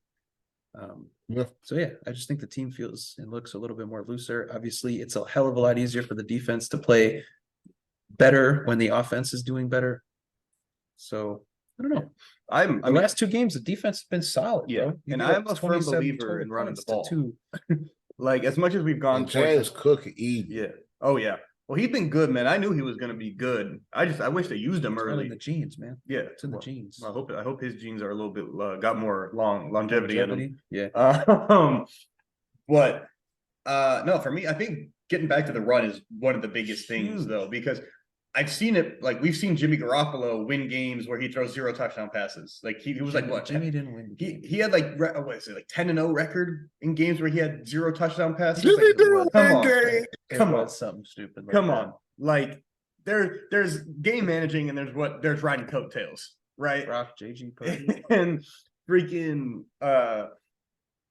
S1: So yeah, I just think the team feels and looks a little bit more looser. Obviously, it's a hell of a lot easier for the defense to play better when the offense is doing better. So I don't know. The last 2 games, the defense has been solid.
S3: Yeah,
S1: bro.
S3: and I'm a firm believer in running the ball. Like as much as we've gone,
S2: James Cook,
S3: yeah, oh yeah. Well, he's been good, man. I knew he was going to be good. I wish they used him early.
S1: In the genes, man.
S3: Yeah,
S1: it's in the genes.
S3: I hope his genes are a little bit got more longevity in them.
S1: Yeah.
S3: But no, for me, I think getting back to the run is one of the biggest things, though, because I've seen it. Like we've seen Jimmy Garoppolo win games where he throws 0 touchdown passes. Like he was like what?
S1: Jimmy didn't win.
S3: He had like what is it, like 10-0 record in games where he had 0 touchdown passes.
S2: Jimmy
S3: like, come on,
S1: something stupid.
S3: Come on, like there's game managing and there's riding coattails, right?
S1: Rock JG
S3: and freaking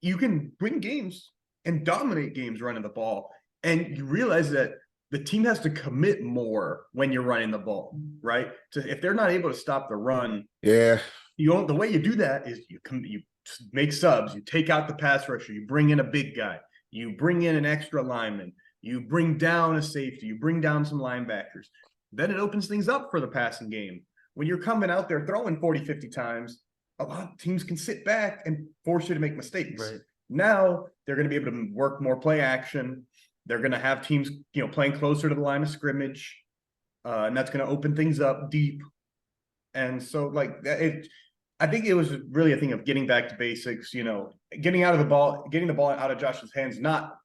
S3: you can win games and dominate games running the ball, and you realize that the team has to commit more when you're running the ball, right? If they're not able to stop the run, the way you do that is you make subs, you take out the pass rusher, you bring in a big guy, you bring in an extra lineman, you bring down a safety, you bring down some linebackers. Then it opens things up for the passing game. When you're coming out there throwing 40, 50 times, a lot of teams can sit back and force you to make mistakes.
S1: Right.
S3: Now they're going to be able to work more play action. They're going to have teams, playing closer to the line of scrimmage, and that's going to open things up deep. And so, I think it was really a thing of getting back to basics. Getting the ball out of Josh's hands, not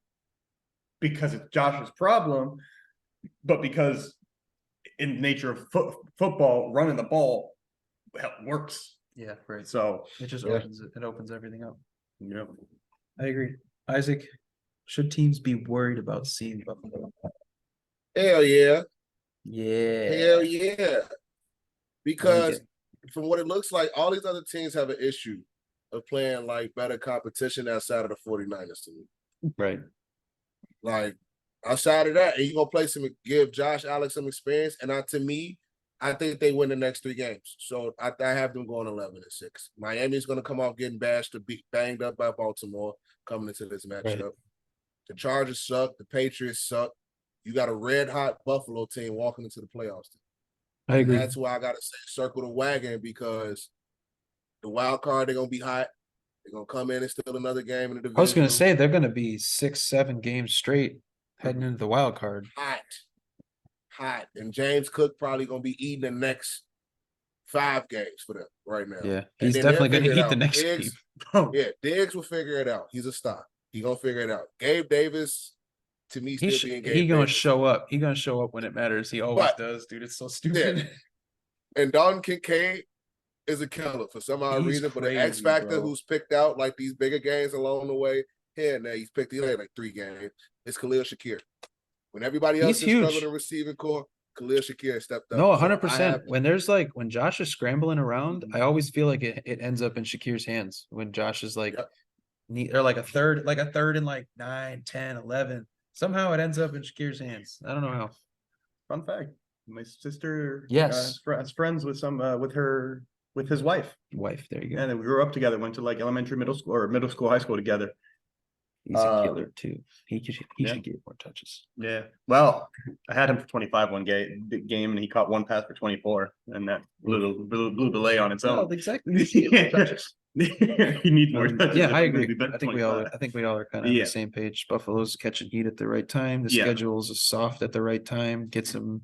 S3: because it's Josh's problem, but because in the nature of football, running the ball works.
S1: Yeah, right.
S3: So
S1: it just opens everything up.
S3: Yeah,
S1: I agree. Isaac, should teams be worried about seeing Buffalo?
S2: Hell yeah.
S1: Yeah.
S2: Hell yeah. Because from what it looks like, all these other teams have an issue of playing like better competition outside of the 49ers team.
S1: Right.
S2: Like outside of that, and you're gonna give Josh Allen some experience. And to me, I think they win the next 3 games. So I have them going 11-6. Miami's gonna come off getting banged up by Baltimore coming into this matchup. Right. The Chargers suck. The Patriots suck. You got a red-hot Buffalo team walking into the playoffs.
S1: I agree.
S2: And that's why I got to say circle the wagon, because the wild card, they're going to be hot. They're going to come in and steal another game in the division.
S1: I was going to say they're going to be 6-7 games straight heading into the wild card.
S2: Hot. And James Cook probably going to be eating the next 5 games for them right now.
S1: Yeah, he's definitely going to eat the next game.
S2: Yeah, Diggs will figure it out. He's a star. He's going to figure it out. Gabe Davis, to me, still being Gabe Davis. He's going to
S1: show up. He's going to show up when it matters. He always does, dude. It's so stupid.
S2: Yeah. And Dalton Kincaid is a killer for some odd reason. But the X Factor who's picked out like these bigger games along the way, here and there, he had like 3 games. It's Khalil Shakir. When everybody else is struggling in receiving core, Khalil Shakir stepped up.
S1: No,
S2: So I
S1: 100%.
S2: have-
S1: When Josh is scrambling around, I always feel like it ends up in Shakir's hands when Josh is like
S2: Yep.
S1: or like a third and like 9, 10, 11. Somehow it ends up in Shakir's hands. I don't know how.
S3: Fun fact: my sister,
S1: Yes.
S3: is friends with with his wife,
S1: Wife, there you go.
S3: and we grew up together. Went to like elementary, middle school, high school together.
S1: He's a killer too. He
S3: yeah.
S1: should get more touches.
S3: Yeah. Well, I had him for 25 one game, and he caught one pass for 24, and that blew the lay on its own.
S1: Well, exactly.
S3: He needs more touches.
S1: Yeah, I agree.
S3: Maybe
S1: I think we all are kind of on the same page. Buffalo's catching heat at the right time. The schedule is soft at the right time. Gets them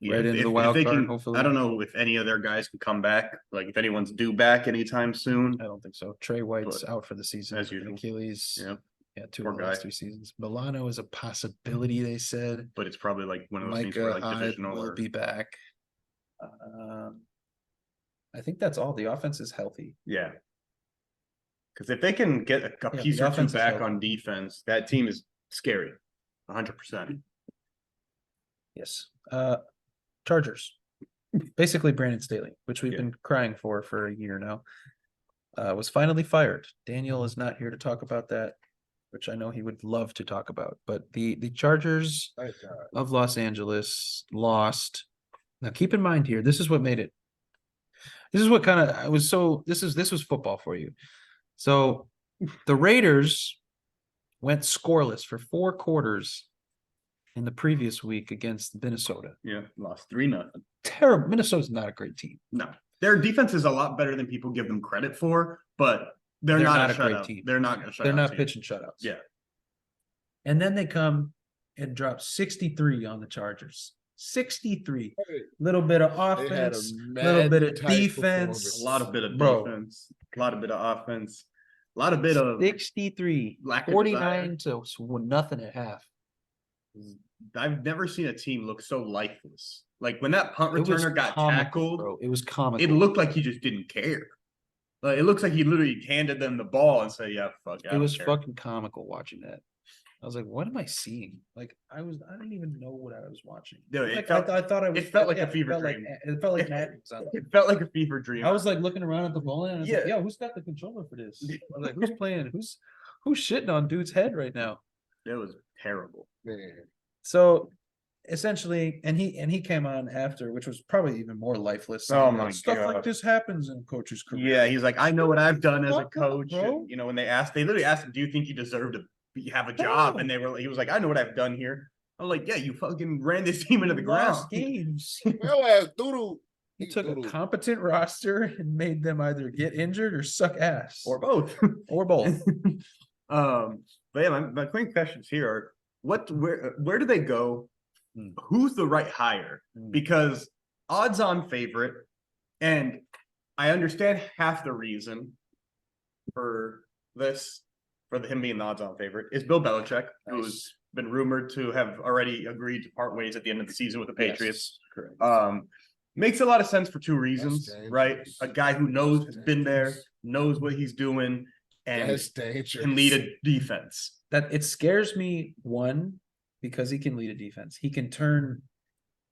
S1: right into the wild card. Hopefully,
S3: I don't know if any of their guys can come back. Like if anyone's due back anytime soon.
S1: I don't think so. Trey White's out for the season
S3: as usual.
S1: Achilles.
S3: Yeah,
S1: two of the last 3 seasons. Milano is a possibility. They said,
S3: but it's probably like one of those things where like divisional
S1: will be back. I think that's all. The offense is healthy.
S3: Yeah. Because if they can get a piece or two back on defense, that team is scary. 100%.
S1: Yes. Chargers. Basically Brandon Staley, which we've been crying for a year now, was finally fired. Daniel is not here to talk about that, which I know he would love to talk about. But the Chargers of Los Angeles lost. Now keep in mind here, this is what made it. This is what kind of I was so this was football for you. So the Raiders went scoreless for 4 quarters in the previous week against Minnesota.
S3: Yeah, lost 3-0.
S1: Terrible. Minnesota's not a great team.
S3: No, their defense is a lot better than people give them credit for, but they're not a great team. They're not going to shut
S1: They're
S3: out
S1: not
S3: team.
S1: pitching shutouts.
S3: Yeah.
S1: And then they come and drop 63 on the Chargers. 63. Little bit of offense, little bit of defense.
S3: A lot of bit of defense, a lot of bit of offense, a lot of bit of
S1: 63, 49 to nothing at half.
S3: I've never seen a team look so lifeless. Like when that punt returner got tackled,
S1: bro. It was comical.
S3: It looked like he just didn't care. Like it looks like he literally handed them the ball and said, "Yeah, fuck."
S1: It was fucking comical watching that. I was like, "What am I seeing?" Like I didn't even know what I was watching.
S3: Dude,
S1: I thought it
S3: felt like a fever dream.
S1: It felt like Madden.
S3: It felt like a fever dream.
S1: I was like looking around at the ball and I was like, "Yo, who's got the controller for this?" I was like, "Who's playing? Who's shitting on dude's head right now?"
S3: It was terrible,
S2: man.
S1: So essentially, and he came on after, which was probably even more lifeless.
S3: Oh my
S1: Stuff
S3: God.
S1: like this happens in coach's career.
S3: Yeah, he's like, I know what I've done as a
S1: Fuck
S3: coach.
S1: up, bro.
S3: And, you know, when they literally asked him, "Do you think you deserve to have a job?"
S1: No.
S3: And he was like, "I know what I've done here." I'm like, "Yeah, you fucking ran this team into the ground."
S1: Lost games.
S2: Yo ass doodle.
S1: He took a competent roster and made them either get injured or suck ass.
S3: Or both.
S1: Or both.
S3: But yeah, my quick questions here are where do they go? Who's the right hire? Because odds on favorite, and I understand half the reason for this, for him being the odds on favorite, is Bill Belichick, who's been rumored to have already agreed to part ways at the end of the season with the Patriots.
S1: Yes, correct.
S3: Makes a lot of sense for 2 reasons,
S2: dangerous.
S3: right? A guy who has been there, knows what he's doing, and
S2: That's dangerous.
S3: can lead a defense.
S1: That it scares me, one, because he can lead a defense. He can turn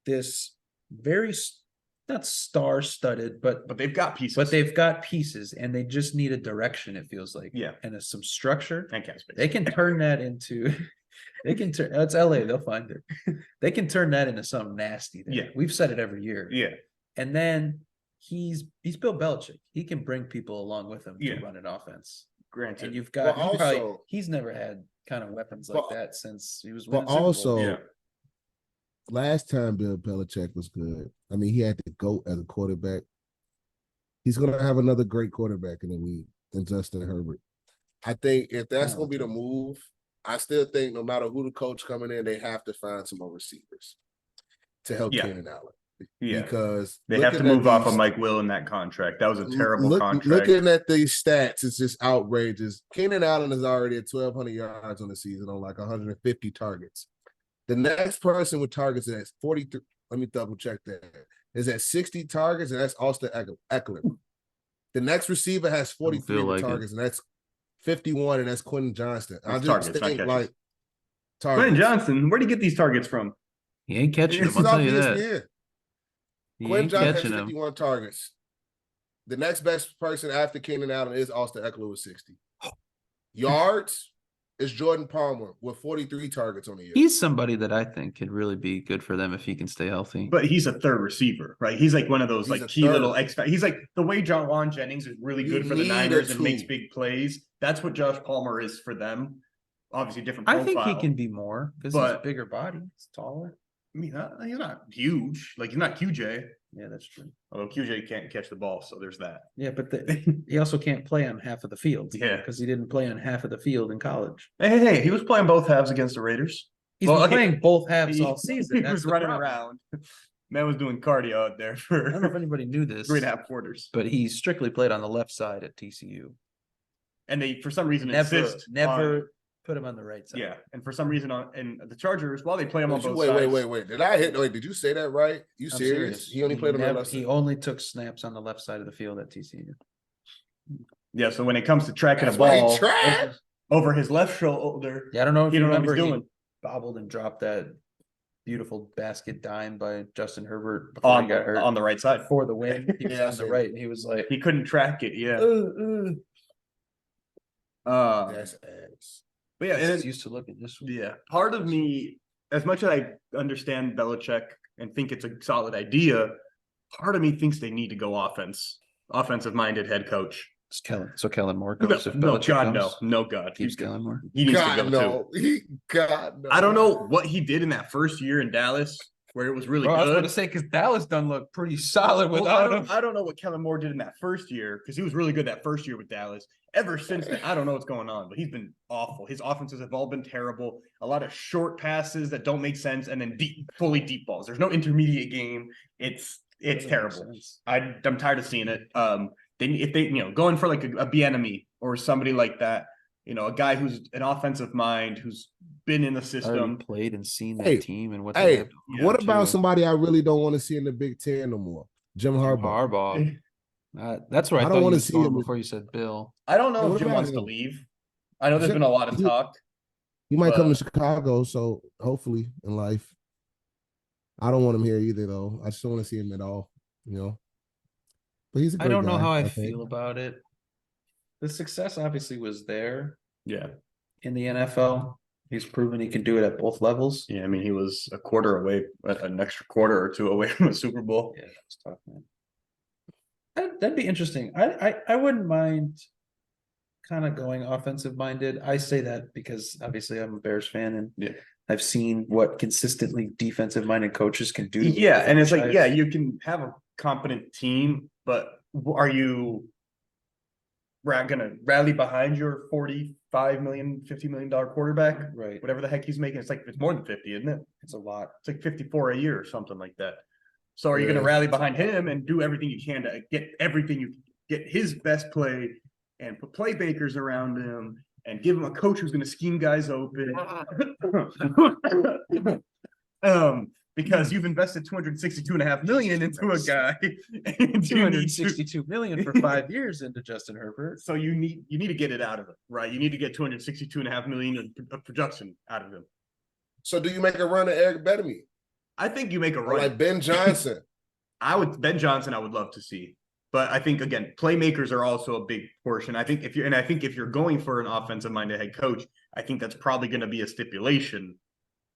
S1: this very not star-studded, but
S3: they've got pieces.
S1: But they've got pieces, and they just need a direction. It feels like, and some structure.
S3: And cap space.
S1: They can turn that into. They can turn. It's LA. They'll find it. They can turn that into something nasty. There.
S3: Yeah,
S1: we've said it every year.
S3: Yeah,
S1: and then he's Bill Belichick. He can bring people along with him to run an offense.
S3: Granted,
S1: and you've got he's never had kind of weapons like that since he was.
S2: But also, last time Bill Belichick was good. I mean, he had to go as a quarterback. He's going to have another great quarterback in the league than Justin Herbert. I think if that's going to be the move, I still think no matter who the coach coming in, they have to find some more receivers to help Keenan Allen.
S3: Yeah,
S2: because
S3: they have to move off of Mike Will in that contract. That was a terrible contract.
S2: Looking at these stats, it's just outrageous. Keenan Allen is already at 1,200 yards on the season on like 150 targets. The next person with targets is at 43. Let me double check that. Is at 60 targets, and that's Austin Eckler. The next receiver has 43 targets, and that's 51, and that's Quentin Johnston. I just think like
S3: Quentin Johnson, where do you get these targets from?
S1: He ain't catching
S2: This
S1: him.
S2: is
S1: I'll
S2: off
S1: tell you that.
S2: ESPN.
S1: He
S2: Quentin
S1: ain't
S2: Johnson has
S1: catching him.
S2: 51 targets. The next best person after Keenan Allen is Austin Eckler with 60. Yards is Jordan Palmer with 43 targets on the year.
S1: He's somebody that I think could really be good for them if he can stay healthy.
S3: But he's a third receiver, right? He's like one of those
S2: He's
S3: like
S2: a
S3: key
S2: third.
S3: little He's like the way Juwan Jennings is really
S2: You
S3: good for the
S2: need a
S3: Niners and
S2: two.
S3: makes big plays. That's what Josh Palmer is for them. Obviously, different
S1: I
S3: profile.
S1: think he can be more because he's a
S3: but-
S1: bigger body. He's taller.
S3: I mean, he's not huge. Like he's not QJ.
S1: Yeah, that's true.
S3: Although QJ can't catch the ball, so there's that.
S1: Yeah, but he also can't play on half of the field.
S3: Yeah.
S1: because he didn't play on half of the field in college.
S3: Hey, he was playing both halves against the Raiders.
S1: He's
S3: Well,
S1: been
S3: okay.
S1: playing both halves
S3: He-
S1: all season.
S3: He
S1: That's
S3: was
S1: the
S3: running
S1: problem.
S3: around. Man was doing cardio out there
S1: I don't know if
S3: for
S1: anybody knew this,
S3: 3.5 quarters.
S1: but he strictly played on the left side at TCU.
S3: And they, for some reason,
S1: Never
S3: insist on-
S1: put him on the right side.
S3: yeah, and for some reason, in the Chargers, while they play him on both
S2: Wait,
S3: sides.
S2: wait. Did I hit? Wait, did you say that right? You
S1: I'm
S2: serious? He only played on the left
S1: He
S2: side.
S1: only took snaps on the left side of the field at TCU.
S3: Yeah, so when it comes to tracking
S2: That's
S3: a
S2: why he
S3: ball
S2: trash.
S3: over his left shoulder,
S1: Yeah, I don't know if
S3: you
S1: you
S3: don't know what
S1: remember
S3: he's
S1: he
S3: doing
S1: bobbled and dropped that beautiful basket dime by Justin Herbert before he got hurt.
S3: on the right side.
S1: For the win. He was
S2: Yeah, I
S1: on the
S2: see.
S1: right and he was like,
S3: He couldn't track it. Yeah.
S2: That's ass.
S3: But yeah,
S1: he's
S3: and
S1: used to looking this way.
S3: yeah, part of me, as much as I understand Belichick and think it's a solid idea, part of me thinks they need to go offensive minded head coach.
S1: So Kellen Moore goes if
S3: No,
S1: Belichick
S3: God,
S1: comes.
S3: no, God.
S1: Keeps Kellen Moore.
S3: He needs
S2: God
S3: to go
S2: no.
S3: too.
S2: God no.
S3: I don't know what he did in that first year in Dallas where it was really
S1: Bro, I was
S3: good.
S1: going to say because Dallas done look pretty solid
S3: Well,
S1: without him.
S3: I don't know what Kellen Moore did in that first year because he was really good that first year with Dallas. Ever since then, I don't know what's going on, but he's been awful. His offenses have all been terrible. A lot of short passes that don't make sense, and then fully deep balls. There's no intermediate game. It's terrible. I'm tired of seeing it. If they going for like a Bieniemy or somebody like that, a guy who's an offensive mind who's been in the system.
S1: Already played and seen that
S2: Hey,
S1: team and what
S2: hey,
S1: they have.
S2: What about somebody I really don't want to see in the Big Ten no more? Jim Harbaugh.
S1: Harbaugh. That's where I
S2: I don't
S1: thought you
S2: wanna
S1: was
S2: see
S1: going
S2: him.
S1: before you said Bill.
S3: I don't know
S2: Hey,
S3: if
S2: what
S3: Jim
S2: about
S3: wants to
S2: him?
S3: leave. I know there's
S2: Jim-
S3: been a lot of talk.
S2: He might come
S3: But-
S2: to Chicago, so hopefully in life. I don't want him here either, though. I just don't want to see him at all, But he's a great
S1: I don't know
S2: guy,
S1: how I
S2: think.
S1: feel about it. The success obviously was there
S3: Yeah.
S1: in the NFL. He's proven he can do it at both levels.
S3: Yeah, I mean, he was a quarter away, an extra quarter or two away from a Super Bowl.
S1: Yeah, that's tough, man. That'd be interesting. I wouldn't mind kind of going offensive minded. I say that because obviously I'm a Bears fan and
S3: Yeah.
S1: I've seen what consistently defensive minded coaches can do. with
S3: Yeah,
S1: the
S3: and it's like,
S1: franchise.
S3: yeah, you can have a competent team, but are you gonna rally behind your $45 million, $50 million quarterback?
S1: Right.
S3: Whatever the heck he's making. It's more than 50, isn't it?
S1: It's a lot.
S3: It's like 54 a year or something like that. So are you going to
S2: Yeah.
S3: rally behind him and do everything you can to get everything you get his best play and put playmakers around him and give him a coach who's going to scheme guys open? Because you've invested $262.5 million into a guy. And you need to-
S1: $262 million for 5 years into Justin Herbert.
S3: So you need to get it out of him, right? You need to get $262.5 million of production out of him.
S2: So do you make a run at Eric Bieniemy?
S3: I think you make a
S2: Or
S3: run.
S2: like Ben Johnson?
S3: Ben Johnson, I would love to see. But I think again, playmakers are also a big portion. I think if you're going for an offensive minded head coach, I think that's probably going to be a stipulation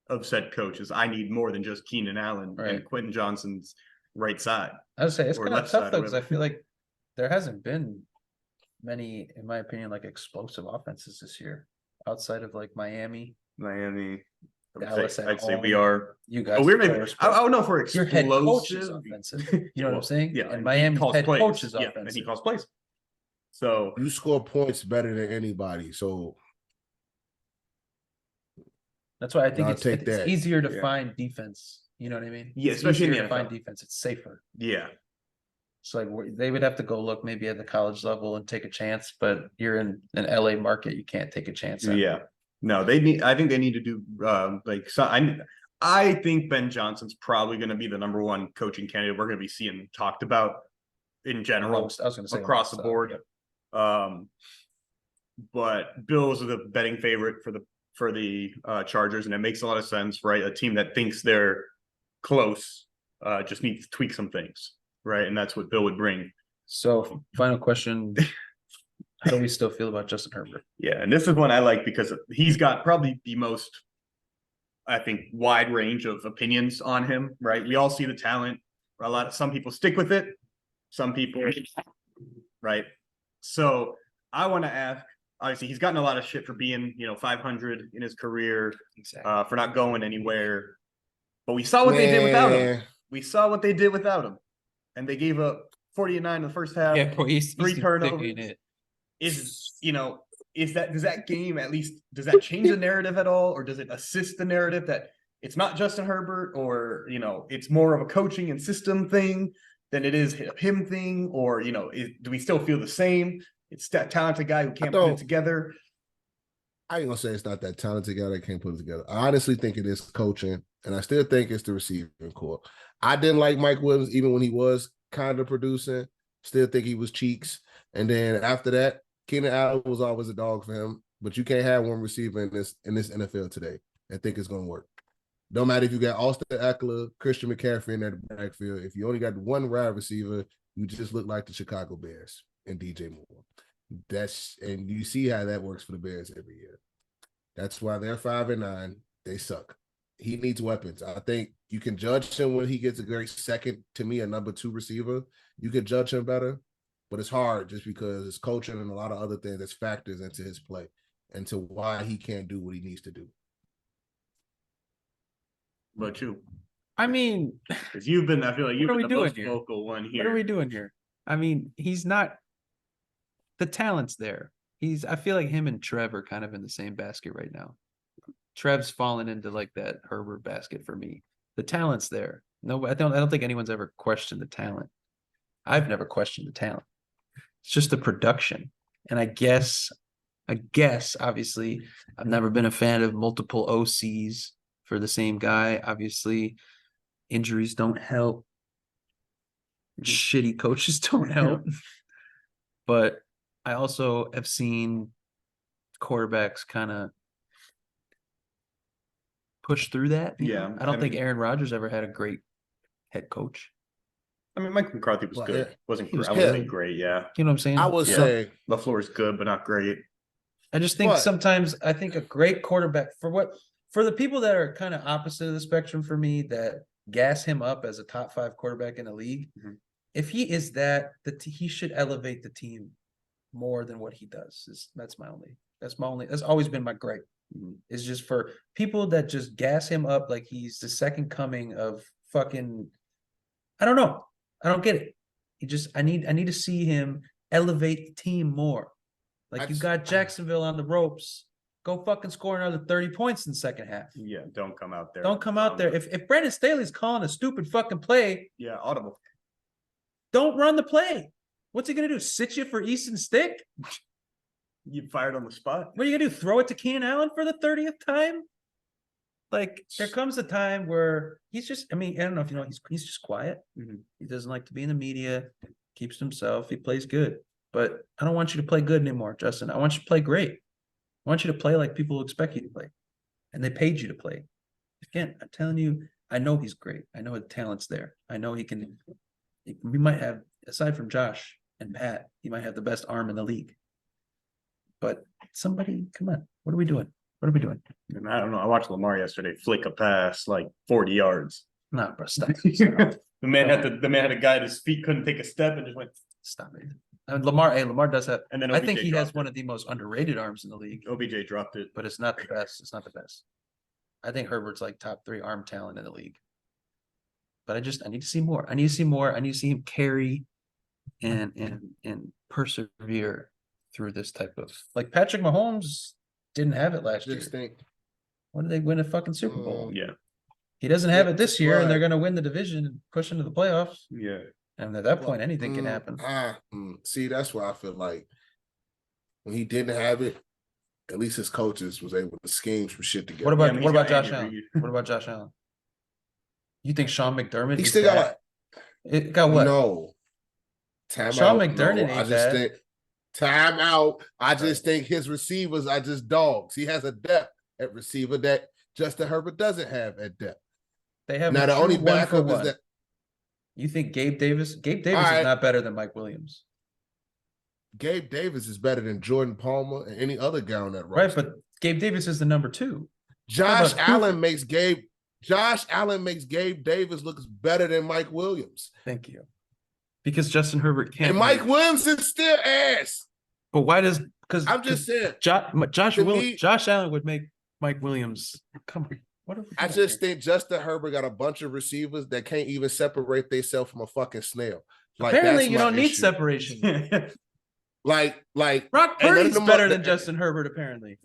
S3: of said coaches. I need more than just Keenan Allen
S1: Right.
S3: and Quentin Johnson's right side.
S1: I would say it's
S3: Or
S1: kind of
S3: left
S1: tough
S3: side,
S1: though
S3: or
S1: because I
S3: whatever.
S1: feel like there hasn't been many, in my opinion, like explosive offenses this year outside of like Miami.
S3: Miami,
S1: Dallas at
S3: I'd say we
S1: home.
S3: are.
S1: You guys,
S3: Oh, we're
S1: are
S3: maybe.
S1: respect-
S3: I don't know if we're
S1: your head coach is
S3: explosive.
S1: offensive. You know what I'm saying?
S3: Yeah,
S1: and
S3: he
S1: Miami's
S3: calls
S1: head
S3: plays.
S1: coach is
S3: Yeah,
S1: offensive.
S3: and he calls plays. So
S2: You score points better than anybody. So
S1: That's why I think
S2: I'll
S1: it's
S2: take that.
S1: easier to
S3: Yeah.
S1: find defense. You know what I mean?
S3: Yeah,
S1: It's
S3: especially in
S1: easier
S3: the
S1: to find
S3: NFL.
S1: defense. It's safer.
S3: yeah,
S1: So they would have to go look maybe at the college level and take a chance, but you're in an LA market, you can't take a chance. on.
S3: yeah. No, I think they need to do I think Ben Johnson's probably going to be the number one coaching candidate we're going to be seeing talked about in general
S1: I was going to say
S3: across the
S1: amongst,
S3: board. But Bills are the betting favorite for the Chargers, and it makes a lot of sense, right? A team that thinks they're close. Just needs to tweak some things, right? And that's what Bill would bring.
S1: So, final question. How do we still feel about Justin Herbert?
S3: Yeah, and this is one I like because he's got probably the most, I think, wide range of opinions on him, right? We all see the talent. Some people stick with it. Some people, right? So I want to ask, obviously, he's gotten a lot of shit for being, 500 in his career,
S1: Exactly.
S3: for not going anywhere. But we saw what they did without him. We saw what they did without him. And they gave up 49 in the first half.
S1: Yeah, bro, he's
S3: 3 turnovers. Does that game at least, does that change the narrative at all? Or does it assist the narrative that it's not Justin Herbert, or, it's more of a coaching and system thing than it is a him thing? Or, do we still feel the same? It's that talented guy who can't put it together.
S2: I ain't gonna say it's not that talented guy that can't put it together. I honestly think it is coaching, and I still think it's the receiving core. I didn't like Mike Williams even when he was kind of producing. Still think he was cheeks. And then after that, Keenan Allen was always a dog for him. But you can't have one receiver in this NFL today and think it's gonna work. No matter if you got Austin Eckler, Christian McCaffrey in that backfield. If you only got one wide receiver, you just look like the Chicago Bears and DJ Moore. And you see how that works for the Bears every year. That's why they're 5-9. They suck. He needs weapons. I think you can judge him when he gets a great second, to me, a number 2 receiver. You can judge him better, but it's hard just because it's coaching and a lot of other things that factors into his play and to why he can't do what he needs to do.
S3: But you,
S1: I mean,
S3: because I feel like you've been the most vocal one here.
S1: What are we doing here? I mean, he's not, the talent's there. I feel like him and Trev are kind of in the same basket right now. Trev's fallen into like that Herbert basket for me. The talent's there. No, I don't think anyone's ever questioned the talent. I've never questioned the talent. It's just the production. And I guess, obviously, I've never been a fan of multiple OCs for the same guy. Obviously, injuries don't help. Shitty coaches don't help. But I also have seen quarterbacks kind of push through that.
S3: Yeah.
S1: I don't think Aaron Rodgers ever had a great head coach.
S3: I mean, Mike McCarthy was good. Wasn't great, yeah.
S1: You know what I'm saying?
S2: I would say
S3: LaFleur's good, but not great.
S1: I just think sometimes I think a great quarterback for the people that are kind of opposite of the spectrum for me that gas him up as a top 5 quarterback in the league. Mm-hmm. If he is that, he should elevate the team more than what he does. That's always been my gripe. Mm-hmm. Is just for people that just gas him up like he's the second coming of fucking, I don't know. I don't get it. I need to see him elevate the team more. Like, you got Jacksonville on the ropes. Go fucking score another 30 points in the second half.
S3: Yeah, don't come out there.
S1: Don't come out there. If Brandon Staley's calling a stupid fucking play,
S3: audible.
S1: Don't run the play. What's he gonna do? Sit you for Easton Stick?
S3: You fired on the spot.
S1: What are you gonna do? Throw it to Keenan Allen for the 30th time? Like, there comes a time where he's just, I don't know if you know, he's just quiet. Mm-hmm. He doesn't like to be in the media, keeps to himself. He plays good. But I don't want you to play good anymore, Justin. I want you to play great. I want you to play like people expect you to play. And they paid you to play. Again, I'm telling you, I know he's great. I know the talent's there. I know we might have, aside from Josh and Pat, he might have the best arm in the league. But somebody, come on. What are we doing? What are we doing?
S3: I don't know. I watched Lamar yesterday flick a pass like 40 yards.
S1: Nah, bro, stop.
S3: The man had a guy at his feet, couldn't take a step and just went.
S1: Stop it. Lamar does have.
S3: And then
S1: I think he has one of the most underrated arms in the league.
S3: OBJ dropped it,
S1: but it's not the best. It's not the best. I think Herbert's like top 3 arm talent in the league. But I need to see more. I need to see him carry and persevere through this type of, like, Patrick Mahomes didn't have it last year. When did they win a fucking Super Bowl?
S3: Yeah.
S1: He doesn't have it this year, and they're going to win the division and push into the playoffs.
S3: Yeah.
S1: And at that point, anything can happen.
S2: See, that's why I feel like when he didn't have it, at least his coaches was able to scheme some shit together.
S1: What about Josh Allen? What about Josh Allen? You think Sean McDermott?
S2: He still got
S1: it. Got what?
S2: No.
S1: Sean McDermott ain't bad.
S2: Time out. I just think his receivers are just dogs. He has a depth at receiver that Justin Herbert doesn't have at depth.
S1: They have
S2: Now
S1: a
S2: the
S1: true
S2: only
S1: 1 for
S2: backup is
S1: 1.
S2: that
S1: You think Gabe Davis? Gabe Davis
S2: All right.
S1: is not better than Mike Williams.
S2: Gabe Davis is better than Jordan Palmer and any other guy on that
S1: Right,
S2: roster.
S1: but Gabe Davis is the number 2.
S2: Josh
S1: about
S2: Allen makes Gabe Davis looks better than Mike Williams.
S1: Thank you. Because Justin Herbert can't.
S2: And Mike Williams is still ass.
S1: But why does because
S2: I'm just saying.
S1: Josh Allen would make Mike Williams come on. What are we
S2: I
S1: doing
S2: just
S1: here?
S2: think Justin Herbert got a bunch of receivers that can't even separate themselves from a fucking snail. Like
S1: Apparently
S2: that's
S1: you
S2: my
S1: don't need
S2: issue.
S1: separation.
S2: Like
S1: Brock
S2: and none of
S1: Purdy's
S2: them
S1: better
S2: are-
S1: than Justin Herbert, apparently.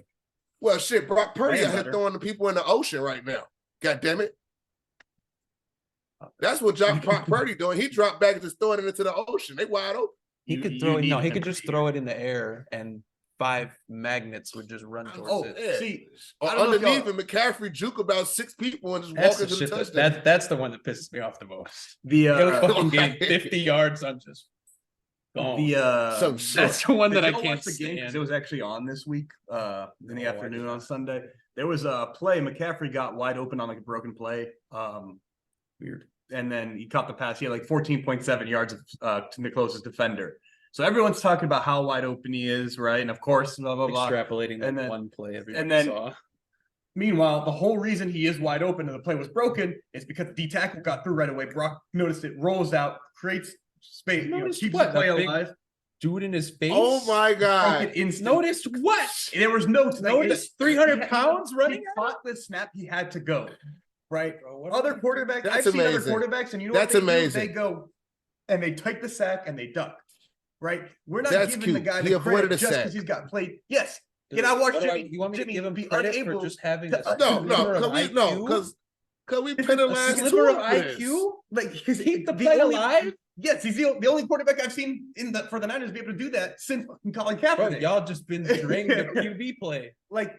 S2: Well, shit, Brock Purdy
S3: Way
S2: out here
S3: better.
S2: throwing the people in the ocean right now. God damn it. That's what Brock Purdy doing. He dropped back and just throwing it into the ocean. They wide open.
S1: He
S3: You-
S1: could
S3: you
S1: throw it. No,
S3: need
S1: he
S3: him
S1: could
S3: to
S1: just
S3: be
S1: throw it in the air and 5 magnets would just run towards
S2: Oh,
S1: it.
S2: yeah.
S3: See,
S2: Or
S3: I don't know if
S2: underneath
S3: y'all-
S2: him, McCaffrey juke about 6 people and just
S1: That's
S2: walk
S1: the
S2: into the
S1: shit
S2: touchdown.
S1: that's the one that pisses me off the most.
S3: the
S1: Go fucking
S2: like-
S1: game 50 yards on just gone.
S2: Some shit.
S1: That's the one that
S3: Did
S1: I
S3: y'all
S1: can't
S3: watch the game because
S1: stand.
S3: it was actually on this week in the
S1: No, I
S3: afternoon
S1: did
S3: on
S1: not.
S3: Sunday. There was a play. McCaffrey got wide open on like a broken play.
S1: Weird.
S3: And then he caught the pass. He had like 14.7 yards to the closest defender. So everyone's talking about how wide open he is, right? And of course, blah blah blah.
S1: Extrapolating that
S3: And then-
S1: one play everybody
S3: and then-
S1: saw.
S3: Meanwhile, the whole reason he is wide open and the play was broken is because the D tackle got through right away. Brock noticed it, rolls out, creates space,
S1: Noticed
S3: keeps
S1: what?
S3: the play
S1: That big-
S3: alive.
S1: Dude in his face.
S2: Oh my God.
S3: Broke it instant.
S1: Noticed what?
S3: There was no
S1: Noticed 300 pounds running
S3: He
S1: at
S3: caught the snap. He had to go. Right.
S1: Bro, what
S3: Other
S1: are we-
S3: quarterbacks,
S2: That's
S3: I've seen other
S2: amazing.
S3: quarterbacks, and you know
S2: That's
S3: what they
S2: amazing.
S3: do? They go and they take the sack and they duck. Right. We're not
S2: That's
S3: giving the
S2: cute.
S3: guy
S2: He
S3: the
S2: avoided
S3: credit
S2: a
S3: just
S2: sack.
S3: because he's got played. Yes.
S1: Dude,
S3: And I watched
S1: what do
S3: Jimmy.
S1: You want me to
S3: Jimmy
S1: give him
S3: be
S1: credit
S3: unable
S1: for just having
S3: to-
S1: a
S2: No,
S1: sliver of IQ?
S2: because we
S1: A
S2: penalized
S1: sliver of
S2: two this.
S1: IQ?
S3: Like
S1: Keep the play alive?
S3: Yes, he's the only quarterback I've seen for the Niners be able to do that since fucking Colin
S1: Bro,
S3: Kaepernick.
S1: y'all just been drained the QB play.
S3: Like,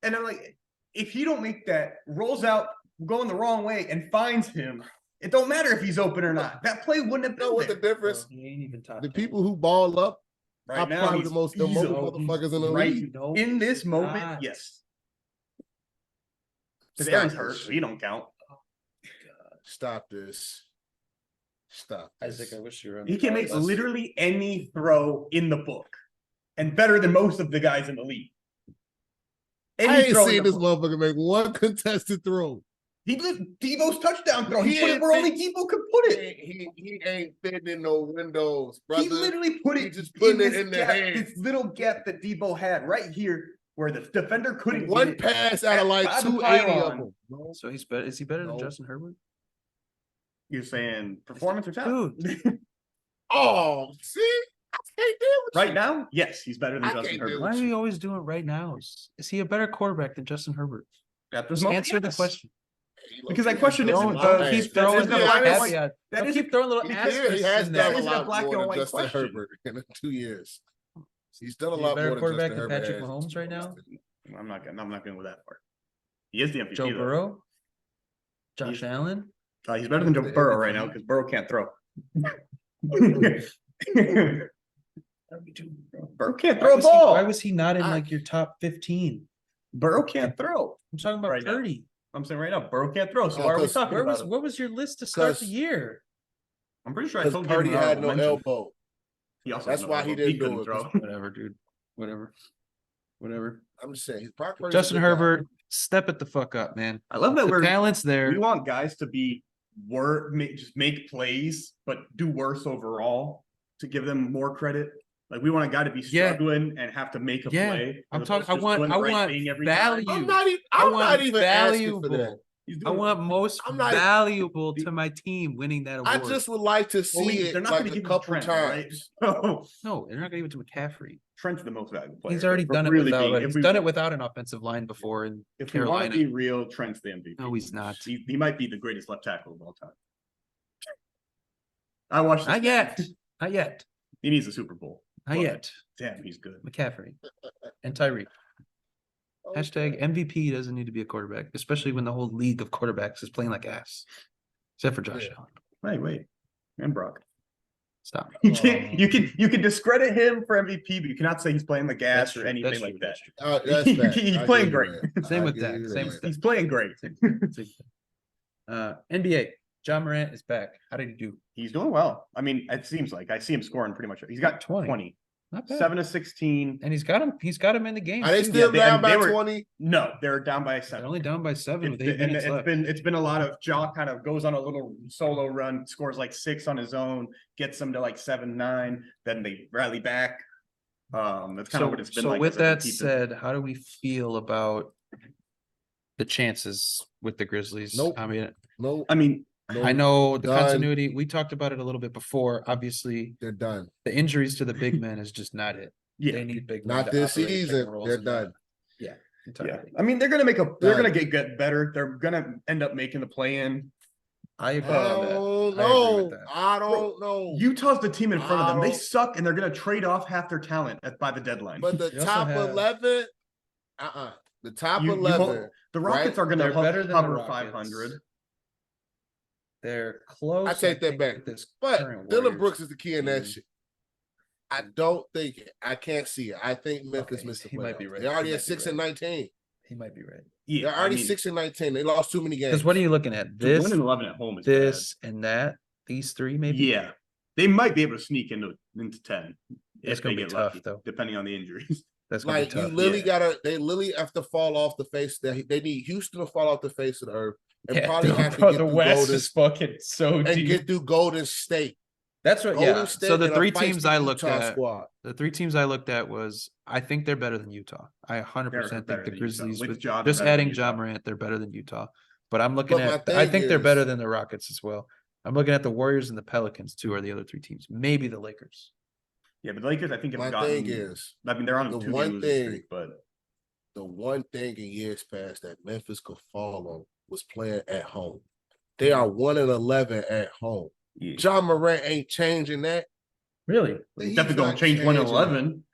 S3: and I'm like, if you don't make that, rolls out, going the wrong way, and finds him, it don't matter if he's open or not. That play wouldn't have
S2: You know
S3: been
S2: what the
S3: there.
S2: difference?
S1: He ain't even top
S2: The
S1: 10.
S2: people who ball up are
S3: Right now,
S2: probably
S3: he's
S2: the most
S3: easily-
S2: immobile motherfuckers in the
S3: right
S2: league.
S1: No,
S3: in this moment,
S1: not.
S3: yes. Because
S2: Stop
S3: Aaron's
S2: this
S3: hurt, so
S2: shit.
S3: he don't count.
S2: Stop this. Stop this.
S1: Isaac, I wish you were on
S3: He
S1: the
S3: can make
S1: podcast.
S3: literally any throw in the book, and better than most of the guys in the league.
S2: I
S3: Any
S2: ain't
S3: throw in
S2: seen
S3: the
S2: this
S3: book.
S2: motherfucker make one contested throw.
S3: He did Debo's touchdown throw. He
S2: He
S3: put it
S2: ain't
S3: where
S2: fit-
S3: only Debo could put it.
S2: He ain't fitting in no windows, brother.
S3: He literally put
S2: He
S3: it
S2: just putting
S3: in
S2: it
S3: this
S2: in the
S3: gap,
S2: hand.
S3: this little gap that Debo had right here, where the defender couldn't
S2: One
S3: get it.
S2: pass out of like
S3: By the
S2: 280 of
S3: pylon.
S2: them. No.
S1: So he's better. Is he better than
S2: No.
S1: Justin Herbert?
S3: You're saying performance or talent?
S2: Oh, see? I can't deal with
S3: Right
S2: you.
S3: now, yes, he's better than
S2: I
S3: Justin
S2: can't do
S3: Herbert.
S1: Why are you always doing right now? Is he a better quarterback than Justin Herbert?
S3: At this
S1: Just
S3: moment,
S1: answer the
S3: yes.
S1: question.
S3: Because I question it.
S1: Don't,
S3: Uh,
S1: don't
S3: hey,
S1: keep
S3: that
S1: throwing
S3: isn't
S1: little
S3: a black and white-
S1: caveat.
S3: that
S1: Don't
S3: isn't-
S1: keep throwing little
S2: He
S1: asterisks
S2: has
S1: in
S2: done
S1: there.
S2: a
S3: That isn't a
S2: lot
S3: black
S2: more
S3: and
S2: than
S3: white
S2: Justin
S3: question.
S2: Herbert in 2 years. He's done a
S1: Is he
S2: lot
S1: a better
S2: more than
S1: quarterback
S2: Justin
S1: than
S2: Herbert
S1: Patrick
S2: has.
S1: Mahomes right now?
S3: I'm not going with that part. He is the MVP.
S1: Joe
S3: though.
S1: Burrow? Josh Allen?
S3: He's better than Joe
S2: The
S3: Burrow
S2: MVP.
S3: right now because Burrow can't throw. Burrow can't throw a ball.
S1: Why was he not in like your top 15?
S3: Burrow can't throw.
S1: I'm talking about
S3: Right now.
S1: Purdy.
S3: I'm saying right now, Burrow can't throw. So
S2: Oh,
S3: why are we
S2: 'cause
S3: talking
S1: Where
S3: about
S1: was
S3: him?
S1: what was your list to start the
S2: 'Cause-
S1: year?
S3: I'm pretty sure I
S2: Because
S3: told
S2: Purdy
S3: you
S2: had no elbow.
S3: He also
S2: That's
S3: had no
S2: why he
S3: elbow.
S2: didn't do
S3: couldn't
S2: it.
S3: throw.
S1: Whatever, dude. Whatever.
S2: I'm just saying. Brock Purdy's a
S1: Justin
S2: good guy.
S1: Herbert, step it the fuck up, man.
S3: I love that
S1: The
S3: we're
S1: talent's there.
S3: we want guys to be just make plays, but do worse overall to give them more credit. Like we want a guy to be
S1: Yeah.
S3: struggling and have to make a
S1: Yeah.
S3: play.
S1: I'm
S3: as
S1: talking.
S3: opposed to
S1: I
S3: just
S1: want.
S3: doing
S1: I
S3: the right
S1: want
S3: thing every time.
S1: value.
S2: I'm
S1: want
S2: not even asking for that.
S1: valuable.
S3: He's
S1: I
S3: doing-
S1: want most
S2: I'm not-
S1: valuable to my team winning that award.
S2: I just would like to see
S3: Well,
S2: it
S3: they're not
S2: like
S3: going to
S2: a
S3: give
S2: couple
S3: Trent,
S2: times.
S3: right? So
S1: no, they're not going to give it to McCaffrey.
S3: Trent's the most valuable player.
S1: He's already
S3: If we're
S1: done it
S3: really
S1: without.
S3: being-
S1: He's
S3: if we-
S1: done it without an offensive line before in
S3: If we want
S1: Carolina.
S3: to be real, Trent's the MVP.
S1: No, he's not.
S3: He might be the greatest left tackle of all time. I watched.
S1: Not
S3: this-
S1: yet. Not yet.
S3: He needs a Super Bowl.
S1: Not
S3: But
S1: yet.
S3: Damn, he's good.
S1: McCaffrey and Tyreek. Hashtag MVP doesn't need to be a quarterback, especially when the whole league of quarterbacks is playing like ass, except for Josh Allen.
S3: Wait, and Brock.
S1: Stop.
S3: You can discredit him for MVP, but you cannot say he's playing the gas
S1: That's
S3: or
S1: true,
S3: anything
S1: that's
S3: like
S1: true,
S3: that.
S1: that's true.
S2: That's fact.
S3: He's
S2: I
S3: playing
S2: give you
S3: great.
S2: that.
S1: Same
S2: I
S1: with
S2: give
S1: Dak,
S2: you
S1: same
S2: that.
S1: with
S3: He's playing great.
S1: Same thing. NBA. John Morant is back. How did he do?
S3: He's doing well. I mean, it seems like I see him scoring pretty much. He's got 20.
S1: Not bad.
S3: 7 of 16.
S1: And he's got him in the game.
S2: Are they
S1: too.
S2: still down by
S3: they were-
S2: 20?
S3: No, they're down by
S1: They're
S3: 7.
S1: only down by 7 with 8
S3: And
S1: minutes left.
S3: it's been a lot of Ja kind of goes on a little solo run, scores like 6 on his own, gets them to like 7-9, then they rally back. That's kind of what it's been like.
S1: With
S3: as a
S1: that
S3: repeat.
S1: said, how do we feel about the chances with the Grizzlies?
S2: Nope.
S1: I mean,
S2: No,
S3: I mean,
S2: no,
S1: I know the
S2: done.
S1: continuity. We talked about it a little bit before. Obviously,
S2: they're done.
S1: the injuries to the big men is just not it.
S3: yeah,
S1: They need big men
S2: Not
S1: to
S2: this
S1: operate pick
S2: season.
S1: and rolls
S2: They're
S1: and that.
S2: done.
S1: Yeah,
S3: yeah.
S1: entirely.
S3: I mean, they're gonna
S2: Done.
S3: get better. They're gonna end up making the play-in.
S1: I
S2: I
S1: agree with that.
S2: don't
S1: I agree
S2: know.
S1: with that.
S2: I don't know.
S3: Utah's the team in front of them. They
S2: Wow.
S3: suck, and they're gonna trade off half their talent by the deadline.
S2: But the
S1: They also
S2: top
S1: have-
S2: 11, the top
S3: You
S2: 11.
S3: won't- the Rockets
S2: right?
S3: are gonna
S1: They're better than the
S3: hover
S1: Rockets.
S3: 500.
S1: They're close.
S2: I take that
S1: think,
S2: back.
S1: with this
S2: But
S1: current
S2: Dylan
S1: Warriors
S2: Brooks is the key in that
S1: team.
S2: shit. I don't think it. I can't see it. I think Memphis
S1: Okay,
S2: missed the
S1: he might be
S2: playoffs.
S1: right.
S2: They already
S1: He
S2: at
S1: might be
S2: 6 and
S1: right.
S2: 19.
S1: He might be right.
S3: Yeah,
S2: They're already 6 and 19. They lost too many games.
S1: Because what are you looking at?
S3: This,
S1: This,
S3: 1-11 at home is
S1: this, and that. These three,
S3: bad.
S1: maybe.
S3: Yeah, they might be able to sneak into 10
S1: That's
S3: if
S1: gonna
S3: they
S1: be
S3: get
S1: tough,
S3: lucky,
S1: though.
S3: depending on the injuries.
S1: That's gonna
S2: Like
S1: be
S2: you
S1: tough.
S2: literally
S3: yeah.
S2: they literally have to fall off the face. They need Houston to fall off the face of the earth and
S1: Yeah,
S2: probably have to
S1: bro,
S2: get
S1: the
S2: through
S1: West
S2: Golden
S1: is fucking so
S2: and
S1: deep.
S2: get through Golden State.
S1: That's what.
S2: Golden
S1: Yeah.
S2: State
S1: So the
S2: and a
S1: three teams
S2: feisty
S1: I looked
S2: Utah
S1: at,
S2: squad.
S1: the three teams I looked at was I think they're better than Utah. I 100%
S3: They're
S1: think
S3: better
S1: the
S3: than Utah.
S1: Grizzlies
S3: With
S1: with
S3: Ja, they're
S1: just
S3: better than
S1: adding John
S3: Utah.
S1: Morant, they're better than Utah. But I'm looking
S2: But my
S1: at. I
S2: thing
S1: think they're
S2: is-
S1: better than the Rockets as well. I'm looking at the Warriors and the Pelicans too. Are the other three teams? Maybe the Lakers.
S3: Yeah, but the Lakers, I think, have
S2: My
S3: gotten.
S2: thing is
S3: I mean, they're on a
S2: the
S3: 2-game
S2: one
S3: losing
S2: thing-
S3: streak, but
S2: the one thing in years past that Memphis could fall on was playing at home. They are 1 and 11 at home.
S3: yeah.
S2: John Morant ain't changing that.
S1: Really?
S2: He's
S3: definitely going
S2: not
S3: to change 1 and
S2: changing
S3: 11.